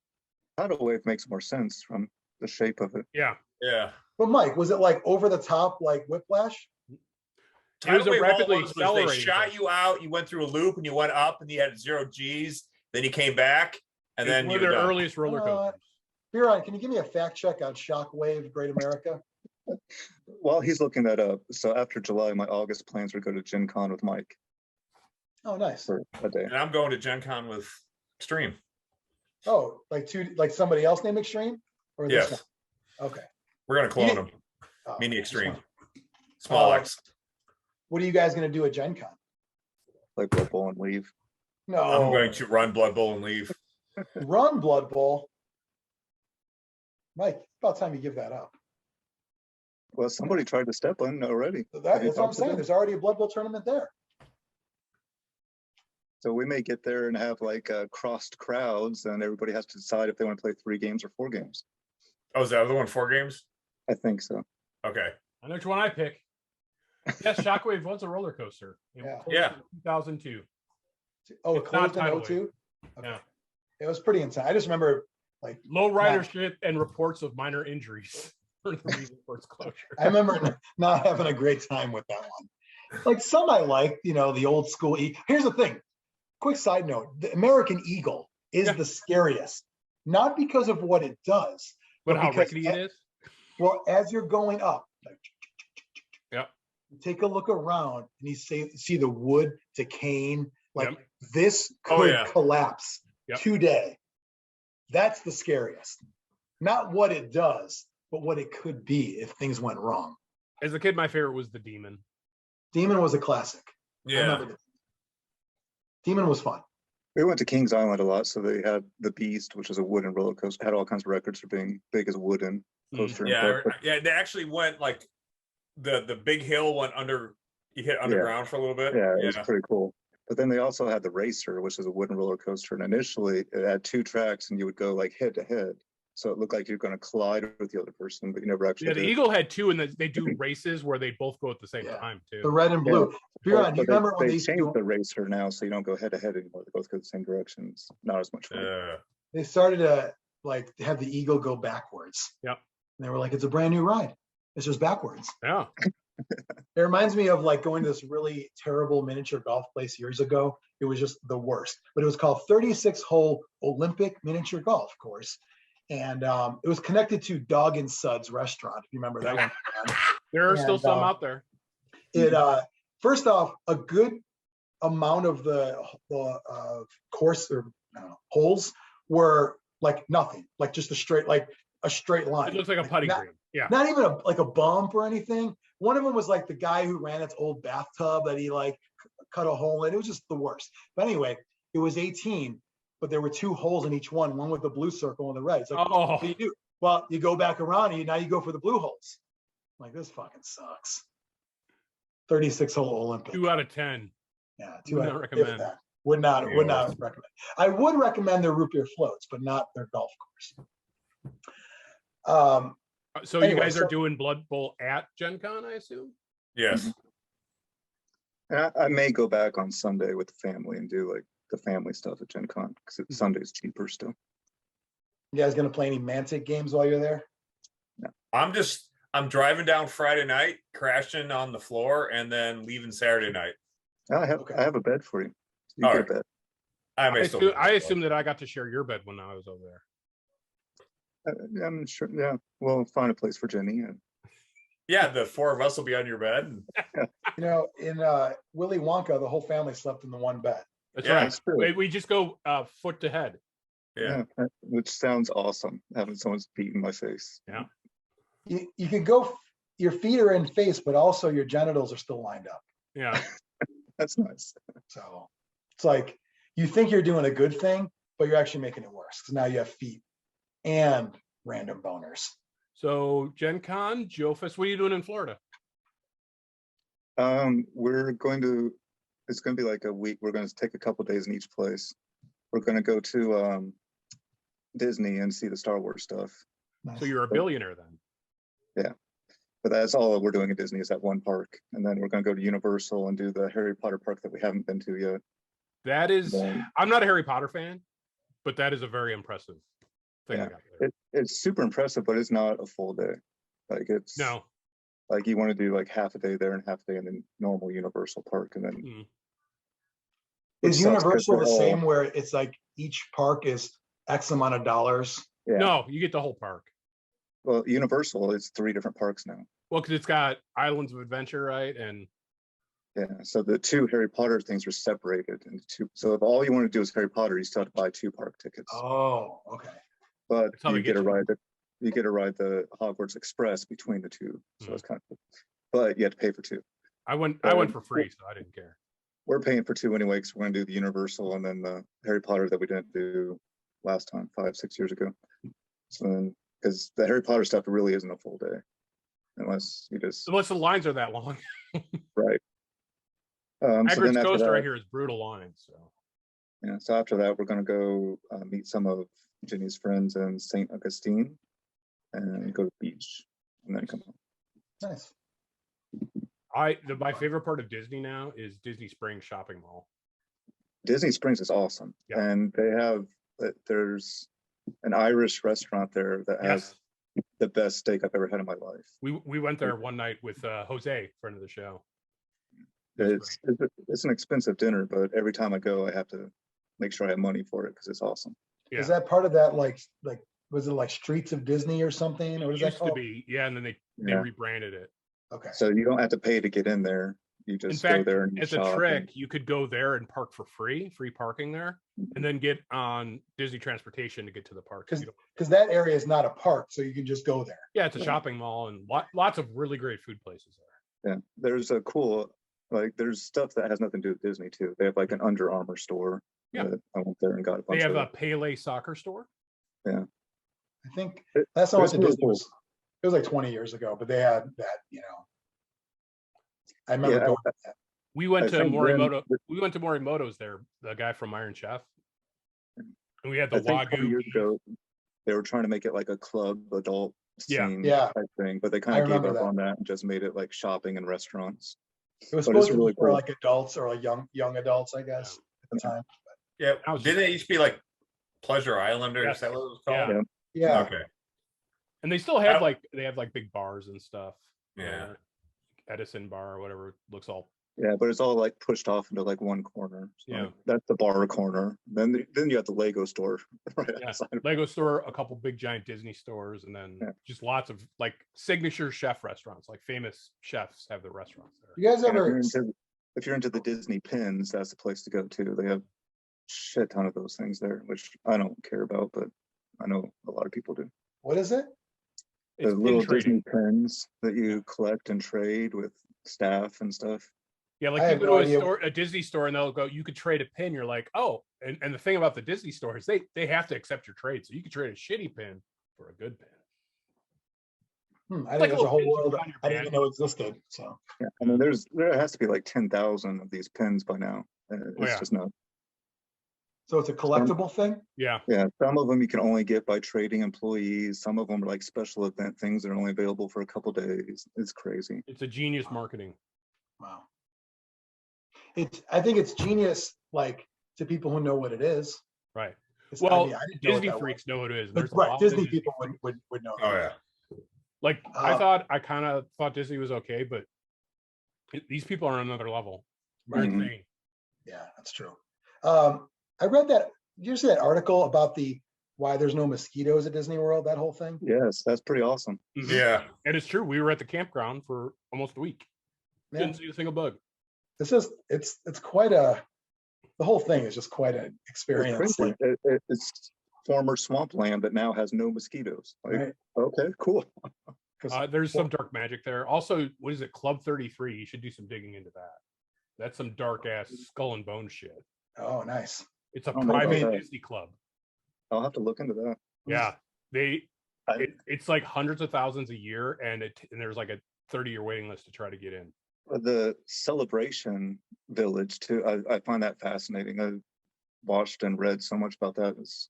Tidal Wave makes more sense from the shape of it. Yeah. Yeah. But Mike, was it like over the top, like whiplash? It was a Tidal Wave rapidly all it was accelerating they shot thing. you out, you went through a loop and you went up and you had 0 G's, then you came back and then One you of were their done. earliest roller coasters. Biran, can you give me a fact check on Shockwave Great America? While he's looking that up, so after July, my August plans are to go to Gen Con with Mike Oh, nice. for a day. And I'm going to Gen Con with Xtreme. Oh, like somebody else named Xtreme? Or this Yes. one? Okay. We're gonna clone You- them. Oh, Mini just Xtreme. one. Small X. What are you guys going to do at Gen Con? Like Blood Bowl and leave. No. I'm going to run Blood Bowl and leave. Run Blood Bowl. Mike, it's about time you give that up. Well, somebody tried to step on already. That's what I'm saying. There's already a Blood Bowl tournament there. So we may get there and have like crossed crowds, and everybody has to decide if they want to play 3 games or 4 games. Oh, is the other one 4 games? I think so. Okay. I know which one I pick. Yes, Shockwave was a roller coaster. It Yeah. closed Yeah. in 2002. Oh, it It's not closed in Tidal 02? Okay. Yeah. It was pretty intense. I just remember like Low ridership and reports of minor injuries for the reason for its closure. I remember not having a great time with that one. Like some I liked, the old school. Here's the thing. Quick side note: the American Eagle is Yeah. the scariest, not because of what it does, But how because rickety it is? Well, as you're going up, like, Yeah. you take a look around and you see the wood decaying. Like Yep. this Oh, could yeah. collapse Yep. today. That's the scariest. Not what it does, but what it could be if things went wrong. As a kid, my favorite was the Demon. Demon was a classic. I Yeah. remember that. Demon was fun. We went to Kings Island a lot, so they had the Beast, which is a wooden roller coaster, had all kinds of records for being big as a wooden coaster. and Yeah. stuff. Yeah. They actually went like the big hill went under, you hit underground for a little bit. Yeah, it was pretty cool. But then they also had the racer, which is a wooden roller coaster. And initially it had 2 tracks and you would go like head to head. So it looked like you're going to collide with the other person, but you never actually Yeah, the did. Eagle had 2, and they do races where they both go at the same time too. The red and blue. Biran, do you remember when they they used to changed do, the racer now, so you don't go head to head anymore. They both go the same directions. Not as much fun. they started to like have the Eagle go backwards. Yep. And they were like, it's a brand new ride. It's just backwards. Yeah. It reminds me of like going to this really terrible miniature golf place years ago. It was just the worst, but it was called 36-hole Olympic miniature golf course. And it was connected to Dog and Suds restaurant, if you remember that one. There are still some out there. It first off, a good amount of the course or holes were like nothing, like just a straight line. It looks like a putting green. Yeah. Not even like a bump or anything. One of them was like the guy who ran its old bathtub that he like cut a hole in. It was just the worst. But anyway, it was 18, but there were 2 holes in each one with the blue circle and the red. It's like, what do you do? Well, you go back around and now you go for the blue holes. I'm like, this fucking sucks. 36-hole Olympic. 2 out of 10. Yeah, Would not recommend. Would not recommend. I would recommend their root beer floats, but not their golf course. So anyway, you guys are doing Blood Bowl at Gen Con, I assume? Yes. And I may go back on Sunday with the family and do like the family stuff at Gen Con because Sunday's cheaper still. You guys gonna play any Mantic games while you're there? No. I'm driving down Friday night, crashing on the floor, and then leaving Saturday night. I have a bed for you. You All get right. a bed. I assume that I got to share your bed when I was over there. I'm sure. Yeah, we'll find a place for Jenny. Yeah, the 4 of us will be on your bed. You know, in Willy Wonka, the whole family slept in the one bed. That's Yeah, right. We just go foot to head. Yeah. Which sounds awesome. Having someone's feet in my face. Yeah. You can go, your feet are in face, but also your genitals are still lined up. Yeah. That's nice. So it's like you think you're doing a good thing, but you're actually making it worse because now you have feet and random boners. So Gen Con, Jofus, what are you doing in Florida? It's going to be like a week. We're going to take a couple days in each place. We're going to go to Disney and see the Star Wars stuff. So you're a billionaire then? Yeah. But that's all we're doing at Disney is that one park. And then we're going to go to Universal and do the Harry Potter park that we haven't been to yet. That is, I'm not a Harry Potter fan, but that is a very impressive thing. Yeah. It's super impressive, but it's not a full day. Like it's no. Like you want to do like half a day there and half a day in the normal Universal park, and then is Universal the same where it's like each park is X amount of dollars? Yeah. No, you get the whole park. Well, Universal is 3 different parks now. Well, because it's got Islands of Adventure, right? And yeah, so the 2 Harry Potter things are separated into 2. So if all you want to do is Harry Potter, you still have to buy 2 park tickets. Oh, okay. But you get a ride the Hogwarts Express between the 2. So it's kind of cool. But you have to pay for 2. I went for free, so I didn't care. We're paying for 2 anyway, because we're going to do the Universal and then the Harry Potter that we didn't do last time, 5-6 years ago. So then, because the Harry Potter stuff really isn't a full day, unless the lines are that long. Right. Hagrid's Coaster right here is brutal lines. So yeah. So after that, we're going to go meet some of Jenny's friends in St. Augustine and go to the beach and then come home. Nice. My favorite part of Disney now is Disney Springs Shopping Mall. Disney Springs is awesome. Yeah. And there's an Irish restaurant there that has the best steak I've ever had in my life. We went there one night with Jose, friend of the show. It's an expensive dinner, but every time I go, I have to make sure I have money for it because it's awesome. Yeah. Is that part of that like was it like Streets of Disney or something? Or what is that called? To be, yeah, and then they rebranded it. Okay. So you don't have to pay to get in there. You just go there and as a trick, you could go there and park for free parking there, and then get on Disney transportation to get to the park. Because that area is not a park, so you can just go there. Yeah, it's a shopping mall and lots of really great food places there. Yeah, there's a cool, there's stuff that has nothing to do with Disney too. They have like an Under Armour store. Yeah, I went there and got a bunch. They have a Pele soccer store. Yeah, I think that's not what the Disney was. It was like 20 years ago, but they had that, I remember going to that. We went I to think Morimoto. then- We went to Morimoto's there, the guy from Iron Chef. And we had the I think 20 Wagyu. years beef. ago, they were trying to make it like a club adult Yeah. scene Yeah. type thing, but they I kind of gave remember up that. on that and just made it like shopping and restaurants. It was But it's supposed to really be for cool. like adults or like young adults, I guess, at the time. Yeah. I was Didn't just- it used to be like Pleasure Island or Yes. is that what it was called? Yeah. Yeah. Okay. And they still have I- they have like big bars and stuff. Yeah. Edison bar or whatever, looks all. Yeah, but it's all like pushed off into like one corner. So Yeah. like, that's the bar corner. Then you have the Lego store right Yeah. outside. Lego store, a couple big giant Disney stores, and then Yeah. just lots of like signature chef restaurants. Like famous chefs have their restaurants there. You guys And ever? if you're into the Disney pins, that's the place to go to. They have shit ton of those things there, which I don't care about, but I know a lot of people do. What is it? It's The pin little trading. Disney pins that you collect and trade with staff and stuff. Yeah, I like you have go no to idea. a Disney store and they'll go, you could trade a pin. You're like, oh, and the thing about the Disney store is they have to accept your trade. So you could trade a shitty pin for a good pin. I Like think there's a little whole pins you world put on your I didn't band. even know existed. So Yeah, I mean, there has to be like 10,000 of these pins by now. It's yeah. just not. so it's a collectible thing. Yeah. Yeah, some of them you can only get by trading employees. Some of them are like special event things that are only available for a couple days. It's crazy. It's a genius marketing. Wow. I think it's genius, like to people who know what it is. Right. It's- Well, I didn't know what Disney that freaks know what it is. was. There's a Right, lot Disney of people would know. Oh that. yeah. Like Uh, I kind of thought Disney was okay, but these people are on another level. They're Mhm. insane. Yeah, that's true. I read that. Did you see that article about why there's no mosquitoes at Disney World? That whole thing. Yes, that's pretty awesome. Mhm. Yeah. And it's true. We were at the campground for almost a week. Yeah. Didn't see a single bug. It's quite a. The whole thing is just quite an It's experience. crazy. It's former swampland that now has no mosquitoes. Like, Right. okay, cool. 'Cause- There's some dark magic there. Also, what is it? Club 33. You should do some digging into that. That's some dark ass skull and bone shit. Oh, nice. It's a Oh my private God. Disney club. I'll have to look into that. Yeah. I- It's like hundreds of thousands a year, and there's like a 30-year waiting list to try to get in. The celebration village too. I find that fascinating. I watched and read so much about that. It's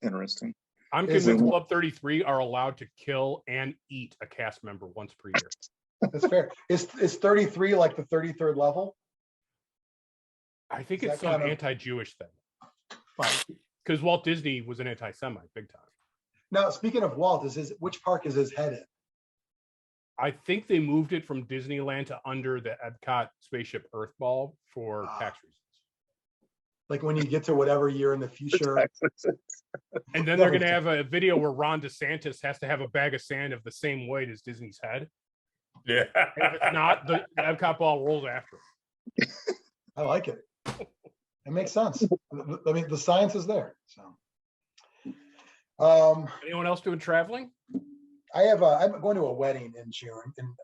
interesting. I'm Is convinced it- Club 33 are allowed to kill and eat a cast member once per year. That's fair. Is 33 like the 33rd level? I think Is it's that some kind of- anti-Jewish thing Fine. because Walt Disney was an anti-Semite big time. Now, speaking of Walt, which park is his head in? I think they moved it from Disneyland to under the Epcot Spaceship Earthball for tax reasons. Like when you get to whatever year in the future. And then they're going to have a video where Ron DeSantis has to have a bag of sand of the same weight as Disney's head. Yeah. And if it's not, the Epcot ball rolls after him. I like it. It makes sense. I mean, the science is there. So, Anyone else doing traveling? I'm going to a wedding in June in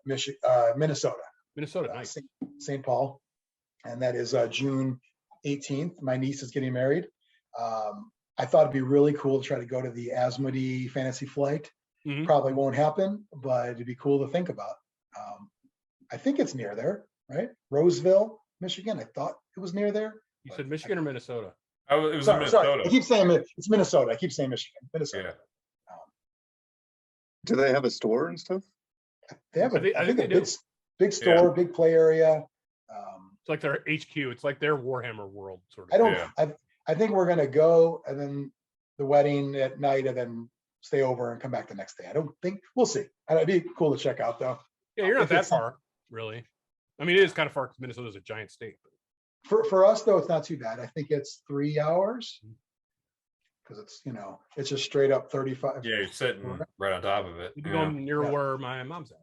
Minnesota, Minnesota, nice. St. Paul, and that is June 18th. My niece is getting married. I thought it'd be really cool to try to go to the Asmodee Fantasy Flight. Mhm. Probably won't happen, but it'd be cool to think about. I think it's near there, right? Roseville, Michigan. I thought it was near there. You said Michigan or Minnesota? It was in Sorry, Minnesota. I keep saying it's Minnesota. I keep saying Michigan, Minnesota. Yeah. Do they have a store and stuff? They have I think a they do. big store, big play area. It's like their HQ. It's like their Warhammer world, sort of. I don't. Yeah. I think we're gonna go and then the wedding at night and then stay over and come back the next day. I don't think we'll see. It'd be cool to check out though. Yeah, you're not If that it's- far, really. I mean, it is kind of far because Minnesota's a giant state. For us though, it's not too bad. I think it's 3 hours because it's just straight up 35. Yeah, you're sitting right on top of it. You'd be Yeah. going near Yeah. where my mom's at.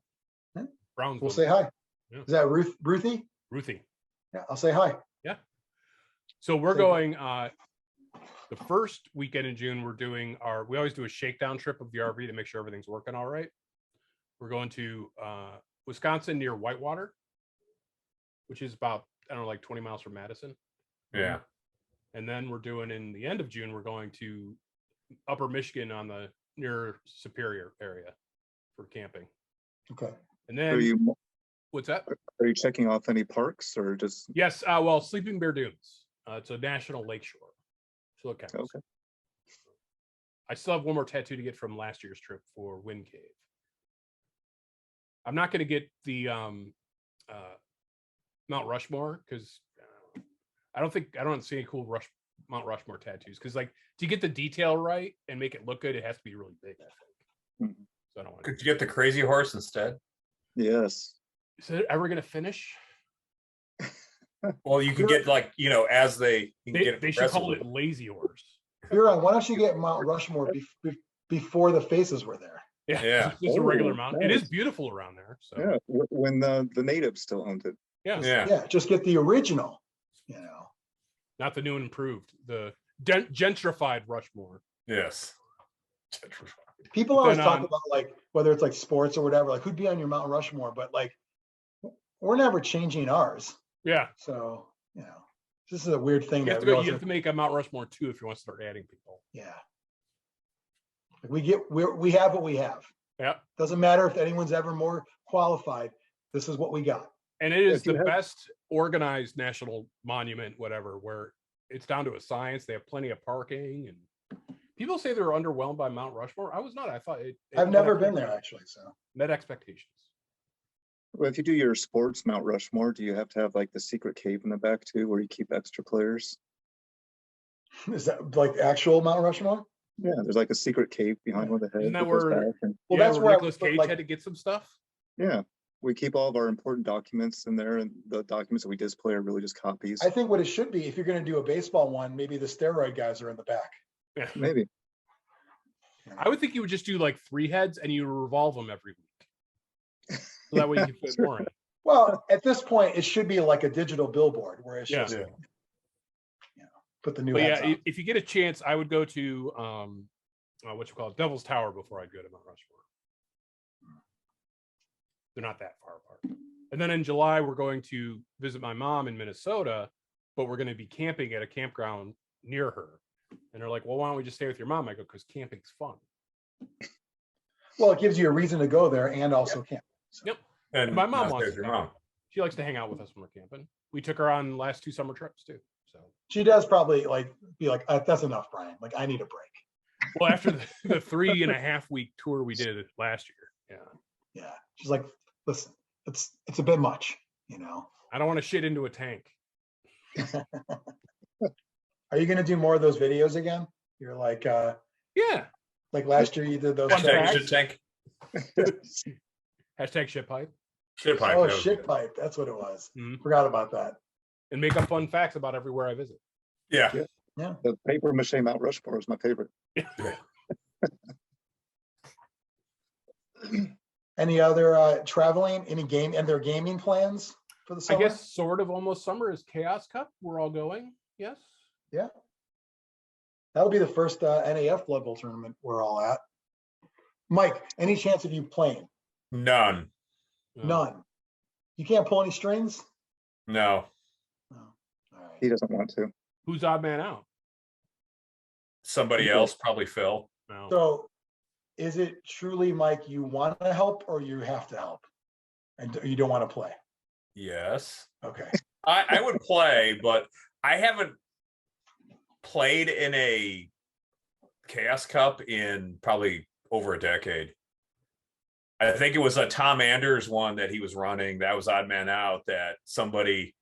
Yeah. Brownsville. We'll say hi. Yeah. Is that Ruthie? Ruthie. Yeah, I'll say hi. So we're Say going the first weekend in June. We always do a shakedown trip of the RV to make sure everything's working all right. We're going to Wisconsin near Whitewater, which is about, I don't know, like 20 miles from Madison. Yeah. And then we're doing in the end of June, we're going to Upper Michigan on the near Superior area for camping. Okay. And Are then you What's that? Are you checking off any parks or just? Yes. Well, Sleeping Bear Dunes. It's a national lakeshore, so it counts. Okay. I still have one more tattoo to get from last year's trip for Wind Cave. I'm not going to get the Mount Rushmore because I don't see any cool Mount Rushmore tattoos because like to get the detail right and make it look good, it has to be really big. I think. Mhm. So I don't want. Could you get the crazy horse instead? Yes. Is it ever going to finish? Well, you could get like as they They should call it Lazy Horse. Biran, why don't you get Mount Rushmore before the faces were there? Yeah. Just a regular Oh, mountain. It nice. is beautiful around there. So Yeah. When the natives still owned it. yeah. Yeah, just get the original. Not the new and improved, the gentrified Rushmore. Yes. People always Then, talk about like whether it's like sports or whatever, like who'd be on your Mount Rushmore, but like we're never changing ours. Yeah, So, this is a weird thing. you have to make a Mount Rushmore too if you want to start adding people. Yeah. We have what we have. Yeah, Doesn't matter if anyone's ever more qualified. This is what we got. and it is If you the have- best organized national monument, whatever, where it's down to a science. They have plenty of parking, and people say they're underwhelmed by Mount Rushmore. I was not. I thought I've never been there actually. So met expectations. Well, if you do your sports Mount Rushmore, do you have to have like the secret cave in the back too, where you keep extra players? is that like actual Mount Rushmore? Yeah, there's like a secret cave behind one of the heads. Isn't that goes where- back and- Well, Yeah, that's where where I Nicolas would put, Cage like- had to get some stuff. yeah, we keep all of our important documents in there, and the documents that we display are really just copies. I think what it should be, if you're going to do a baseball one, maybe the steroid guys are in the back. Yeah. Maybe. I would think you would just do like 3 heads and you revolve them every week. So that way you can fit more in. Well, at this point, it should be like a digital billboard where it's Yeah. just, put the new But heads yeah, on. if you get a chance, I would go to Devil's Tower before I'd go to Mount Rushmore. They're not that far apart. And then in July, we're going to visit my mom in Minnesota, but we're going to be camping at a campground near her. And they're like, well, why don't we just stay with your mom? I go, because camping's fun. Well, it gives you a reason to go there and also camp. So. Yep. And My mom not wants there's to your go. mom. She likes to hang out with us when we're camping. We took her on the last 2 summer trips too. So, She does probably be like, that's enough, Brian. Like, I need a break. well, after the 3.5 week tour we did last year. Yeah. Yeah. She's like, listen, it's a bit much, I don't want to shit into a tank. Are you going to do more of those videos again? You're like, Yeah. like last year you did those. Fun Hashtag fact. shit tank. Hashtag shit pipe. Shit pipe. Oh, that was shit good. pipe. That's what it was. Mhm. Forgot about that. And make up fun facts about everywhere I visit. Yeah. Yeah. The paper mache Mount Rushmore is my favorite. Any other traveling, any gaming plans for the I summer? guess sort of almost summer is Chaos Cup. We're all going. Yes. Yeah. That'll be the first NAF Blood Bowl tournament we're all at. Mike, any chance of you playing? None. None. You can't pull any strings? No. No. All right. He doesn't want to. Who's odd man out? Somebody else, probably Phil. No. So is it truly, Mike, you want to help or you have to help? And you don't want to play? Yes. Okay. I would play, but I haven't played in a Chaos Cup in probably over a decade. I think it was a Tom Anders one that he was running. That was odd man out that somebody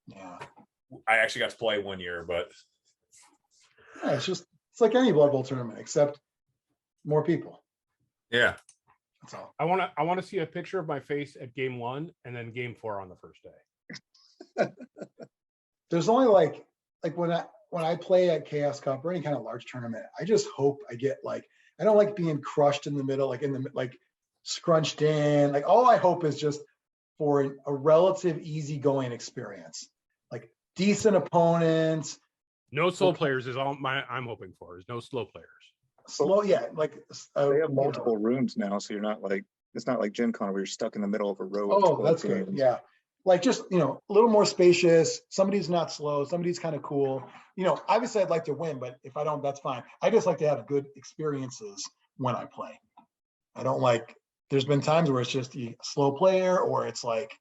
Yeah. I actually got to play one year, but Yeah, it's like any Blood Bowl tournament, except more people. yeah. That's all. I want to see a picture of my face at game 1 and then game 4 on the first day. There's only like when I play at Chaos Cup or any kind of large tournament, I just hope I get I don't like being crushed in the middle, scrunched in. Like all I hope is just for a relative easy-going experience, like decent opponents. No slow players is all I'm hoping for. Is no slow players. Slow, yeah, They have multiple rooms now, so you're not it's not like Gen Con where you're stuck in the middle of a row. of Oh, 12 that's good. games. Yeah. Just, a little more spacious. Somebody's not slow. Somebody's kind of cool. Obviously I'd like to win, but if I don't, that's fine. I just like to have good experiences when I play. I don't like there's been times where it's just a slow player, or it's like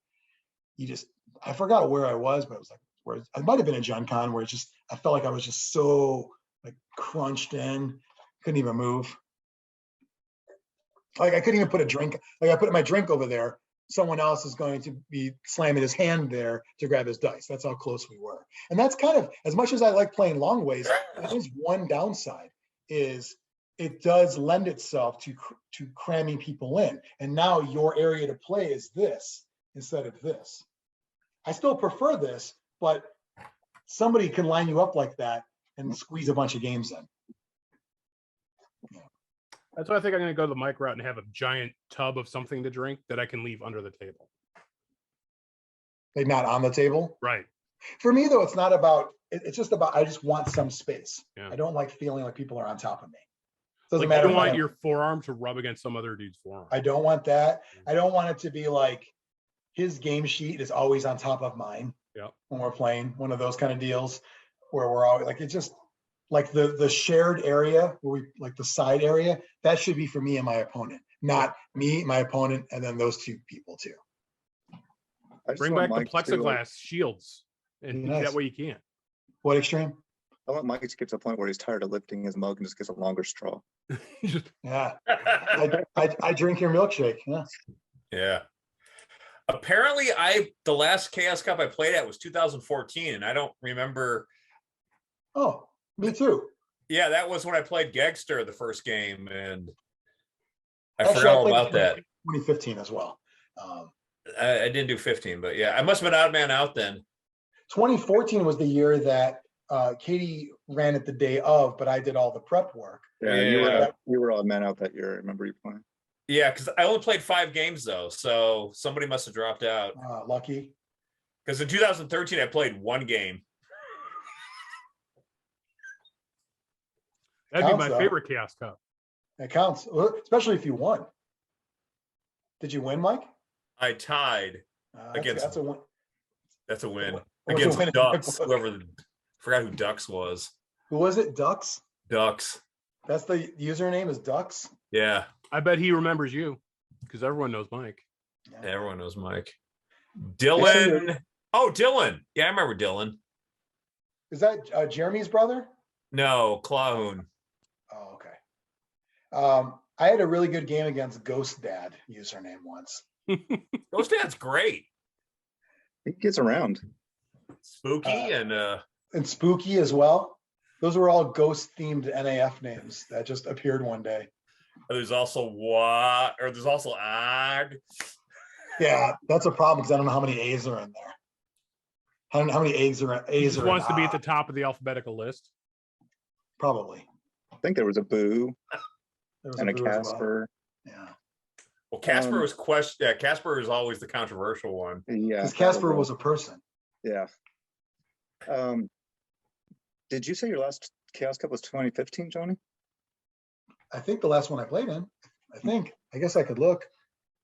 I forgot where I was, but it was like where I might have been in Gen Con where I felt like I was just so like crunched in, couldn't even move. Like I couldn't even put a drink, like I put my drink over there. Someone else is going to be slamming his hand there to grab his dice. That's how close we were. And that's kind of, as much as I like playing long ways, there is one downside, is it does lend itself to cramming people in. And now your area to play is this instead of this. I still prefer this, but somebody can line you up like that and squeeze a bunch of games in. That's why I think I'm going to go the mic route and have a giant tub of something to drink that I can leave under the table. Like not on the table? Right. For me, though, it's not about, it's just about, I just want some space. Yeah. I don't like feeling like people are on top of me. Doesn't Like, matter. you don't want your forearm to rub against some other dude's forearm. I don't want that. I don't want it to be like his game sheet is always on top of mine. Yeah. When we're playing, one of those kind of deals where we're all like, it's just like the shared area where we like the side area, that should be for me and my opponent, not me, my opponent, and then those two people too. Bring back the plexiglass shields, and that way you can't. What Extreme? I want Mike to get to the point where he's tired of lifting his mug and just gets a longer straw. Yeah. I drink your milkshake. Yeah. Yeah. Apparently, the last Chaos Cup I played at was 2014, and I don't remember. Oh, me too. Yeah, that was when I played Gagster the first game, and I forgot all about that. 2015 as well. I didn't do 15, but yeah, I must have been odd man out then. 2014 was the year that Katie ran it the day of, but I did all the prep work. Yeah, you were odd man out that year. I remember you playing. Yeah, because I only played 5 games though, so somebody must have dropped out. Lucky. Because in 2013 I played 1 game. That'd be my favorite Chaos Cup. It counts, especially if you won. Did you win, Mike? I tied against. That's a win. That's a win What's against a win Ducks. Forgot who Ducks was. Who was it? Ducks. Ducks. That's the username is Ducks. Yeah. I bet he remembers you because everyone knows Mike. Yeah, everyone knows Mike. Dylan. Oh, Dylan. Yeah, I remember Dylan. Is that Jeremy's brother? No, Clahoon. Oh, okay. I had a really good game against Ghost Dad username once. Ghost Dad's great. He gets around. Spooky and Spooky as well. Those were all ghost themed NAF names that just appeared one day. There's also there's also Ag. Yeah, that's a problem because I don't know how many A's are in there. I don't know how many A's are. He just wants to be at the top of the alphabetical list. Probably. I think there was a Boo and a Casper. Well. Yeah. Well, Casper was Casper is always the controversial one. Yeah. Because Casper was a person. Yeah. Did you say your last Chaos Cup was 2015, Johnny? I think the last one I played in. I guess I could look.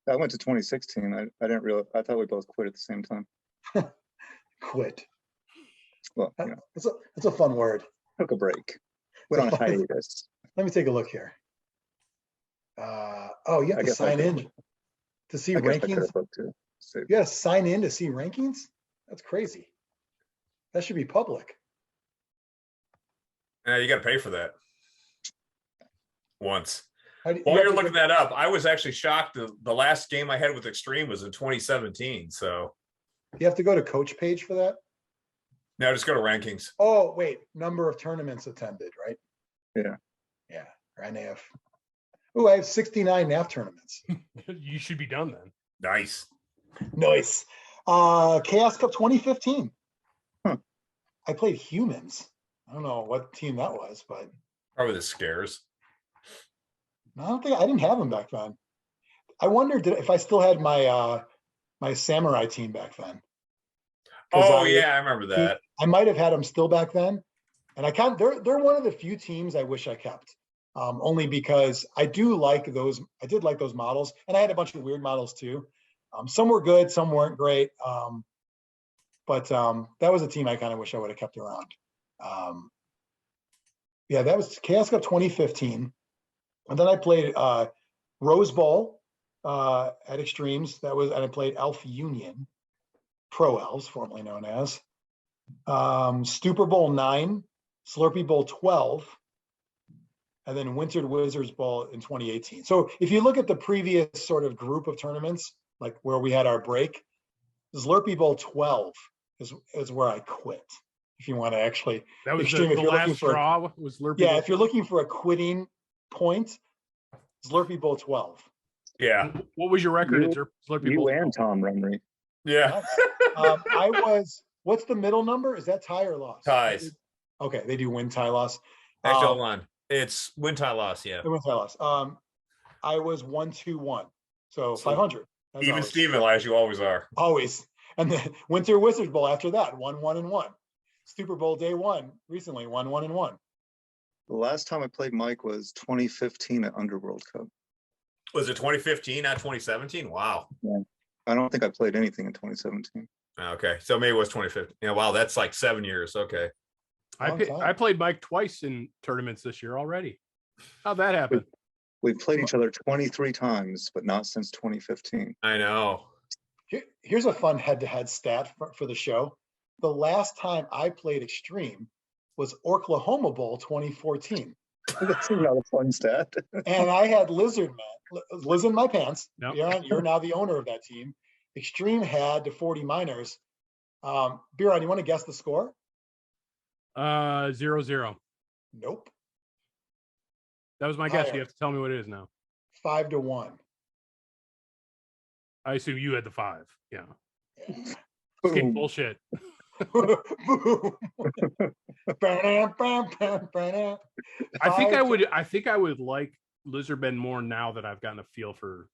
I went to 2016. I didn't realize. I thought we both quit at the same time. Quit. Well, you know, it's a fun word. took a break. Went on a hiatus. Let me take a look here. Oh, you have to sign in to see rankings. You got to sign in to see rankings? That's crazy. That should be public. Yeah, you got to pay for that. Once. While you're looking that up, I was actually shocked. The last game I had with Xtreme was in 2017. So you have to go to coach page for that? No, just go to rankings. Oh, wait. Number of tournaments attended, right? Yeah. Yeah. Or NAF. Oh, I have 69 NAF tournaments. You should be done then. Nice. Nice. Chaos Cup 2015. Huh. I played humans. I don't know what team that was, but Probably the Scares. I didn't have them back then. I wondered if I still had my my samurai team back then. Oh, yeah, I remember that. I might have had them still back then. And they're one of the few teams I wish I kept. Only because I did like those models, and I had a bunch of weird models too. Some were good, some weren't great. But that was a team I kind of wish I would have kept around. Yeah, that was Chaos Cup 2015. And then I played Rose Bowl at Extremes. And I played Elf Union, Pro Elves, formerly known as. Super Bowl 9, Slurpee Bowl 12, and then Winter Wizards Bowl in 2018. So if you look at the previous sort of group of tournaments, like where we had our break, Slurpee Bowl 12 is where I quit. If you want to actually, that was Extreme, the last straw was Slurpee. Yeah, Bowl. if you're looking for a quitting point, Slurpee Bowl 12. Yeah. What was your record at Slurpee Bowl? You and Tom Rumry. Yeah. I was. What's the middle number? Is that tie or loss? Ties. Okay, they do win, tie, loss. Actually, hold on. It's win, tie, loss. Yeah. Win, tie, loss. I was 1-2-1, so 500. Even Steven, as you always are. Always. And then Winter Wizards Bowl after that, 1-1-1. Super Bowl day 1 recently, 1-1-1. The last time I played Mike was 2015 at Underworld Cup. Was it 2015, not 2017? Wow. Yeah. I don't think I played anything in 2017. Okay, so maybe it was 2015. Yeah, wow, that's like 7 years. Okay. I played Mike twice in tournaments this year already. How'd that happen? We've played each other 23 times, but not since 2015. I know. Here's a fun head-to-head stat for the show. The last time I played Extreme was Oklahoma Bowl 2014. That's not a fun stat. And I had Lizard in my pants. Nope. You're now the owner of that team. Extreme had the 40 miners. Biran, you want to guess the score? 0-0. Nope. That was my guess. You have to tell me what it is now. 5-1. I assume you had the 5. Yeah. Yeah. Fucking bullshit. I think I would like Lizardmen more now that I've gotten a feel for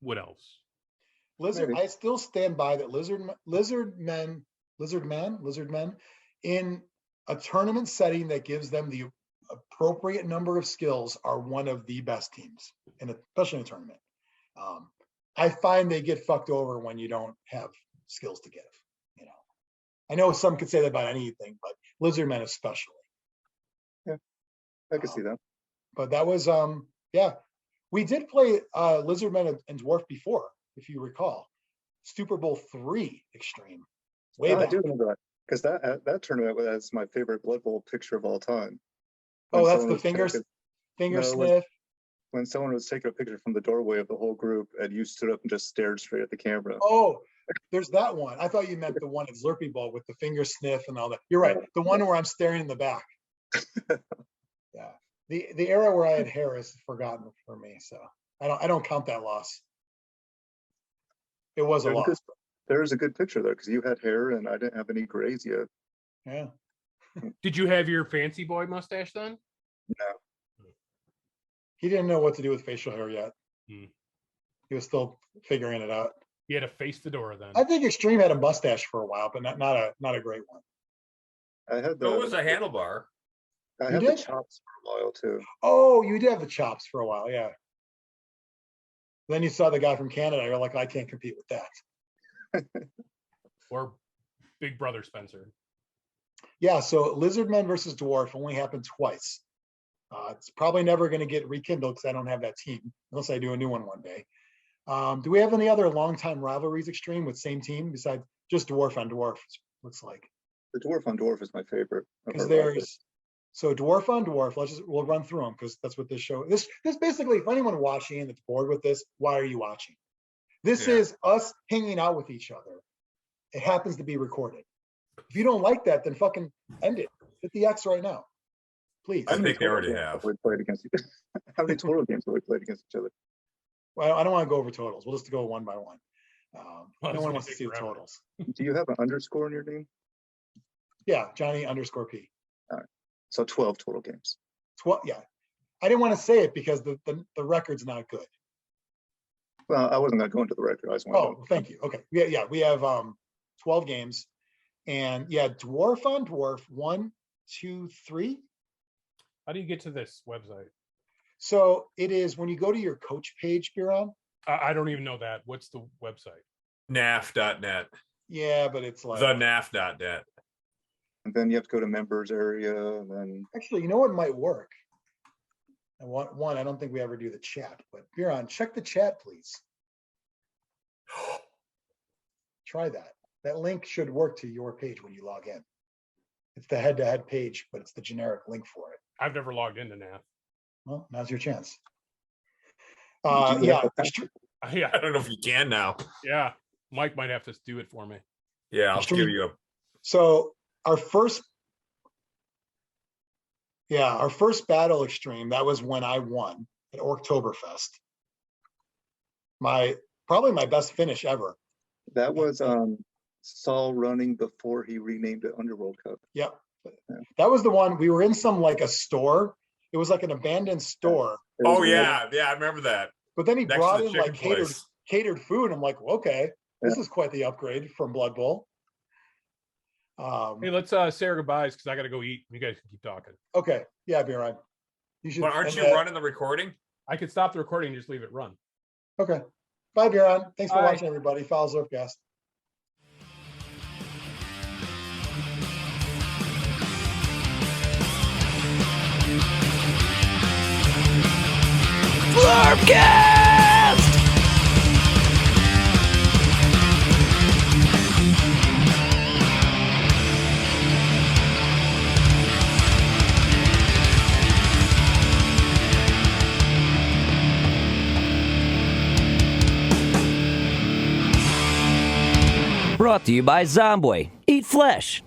what else. I still stand by that Lizardmen in a tournament setting that gives them the appropriate number of skills are one of the best teams, especially in a tournament. I find they get fucked over when you don't have skills to give. I know some could say that about anything, but Lizardmen especially. Yeah, I can see that. But that was we did play Lizardmen and Dwarf before, if you recall. Super Bowl 3 Extreme. Way back. I do remember that because that tournament was my favorite Blood Bowl picture of all time. Oh, that's the finger sniff. When someone was taking a picture from the doorway of the whole group and you stood up and just stared straight at the camera. Oh, there's that one. I thought you meant the one at Zlurpee Bowl with the finger sniff and all that. You're right. The one where I'm staring in the back. Yeah. The era where I had hair is forgotten for me, so I don't count that loss. It was a loss. There's a good picture there because you had hair and I didn't have any grays yet. Yeah. Did you have your fancy boy mustache then? No. He didn't know what to do with facial hair yet. Hmm. He was still figuring it out. He had to face the door then. I think Extreme had a mustache for a while, but not a great one. I had It was a handlebar. I had the chops for a while too. Oh, you did have the chops for a while, yeah. Then you saw the guy from Canada. You're like, I can't compete with that. Or Big Brother Spencer. Yeah, so Lizardmen versus Dwarf only happened twice. It's probably never going to get rekindled because I don't have that team, unless I do a new one day. Do we have any other long-time rivalries, Extreme, with same team besides just Dwarf on Dwarf? Looks like the Dwarf on Dwarf is my favorite. Because there's Dwarf on Dwarf. We'll run through them because that's what this show. This basically, for anyone watching that's bored with this, why are you watching? This is us hanging out with each other. It happens to be recorded. If you don't like that, then fucking end it. Hit the X right now, please. I think they already have. We played against each other. How many total games have we played against each other? Well, I don't want to go over totals. We'll just go one by one. No one wants to see the totals. Do you have an underscore in your name? Yeah, Jonny _ P. All right. So 12 total games. 12. Yeah, I didn't want to say it because the record's not good. Well, I wasn't going to go into the record. I just wanted to... thank you. Okay. Yeah, we have 12 games, and Dwarf on Dwarf 1, 2, 3. How do you get to this website? So it is when you go to your coach page, Biran. I don't even know that. What's the website? NAF.net. Yeah, but it's like the NAF.net. And then you have to go to members area, and then actually, you know what might work? And one, I don't think we ever do the chat, but Biran, check the chat, please. Try that. That link should work to your page when you log in. It's the head-to-head page, but it's the generic link for it. I've never logged into NAF. Well, now's your chance. I don't know if you can now. Yeah, Mike might have to do it for me. Yeah, I'll give you a. So our first battle Xtreme, that was when I won at Oktoberfest. Probably my best finish ever. That was Saul running before he renamed it Underworld Cup. Yep. Yeah. That was the one. We were in a store. It was like an abandoned store. Oh yeah, I remember that. But then he Next brought to the in like chicken place. catered food. I'm like, well, okay, this is quite the upgrade from Bloodbowl. Hey, let's say our goodbyes because I got to go eat. You guys can keep talking. Okay. Yeah, Biran. You should. But aren't you running the recording? I could stop the recording and just leave it run. Okay. Bye, Biran. Thanks for Bye. watching, everybody. Follow Zlurpcast. Zlurpcast! Brought to you by Zomboy. Eat flesh.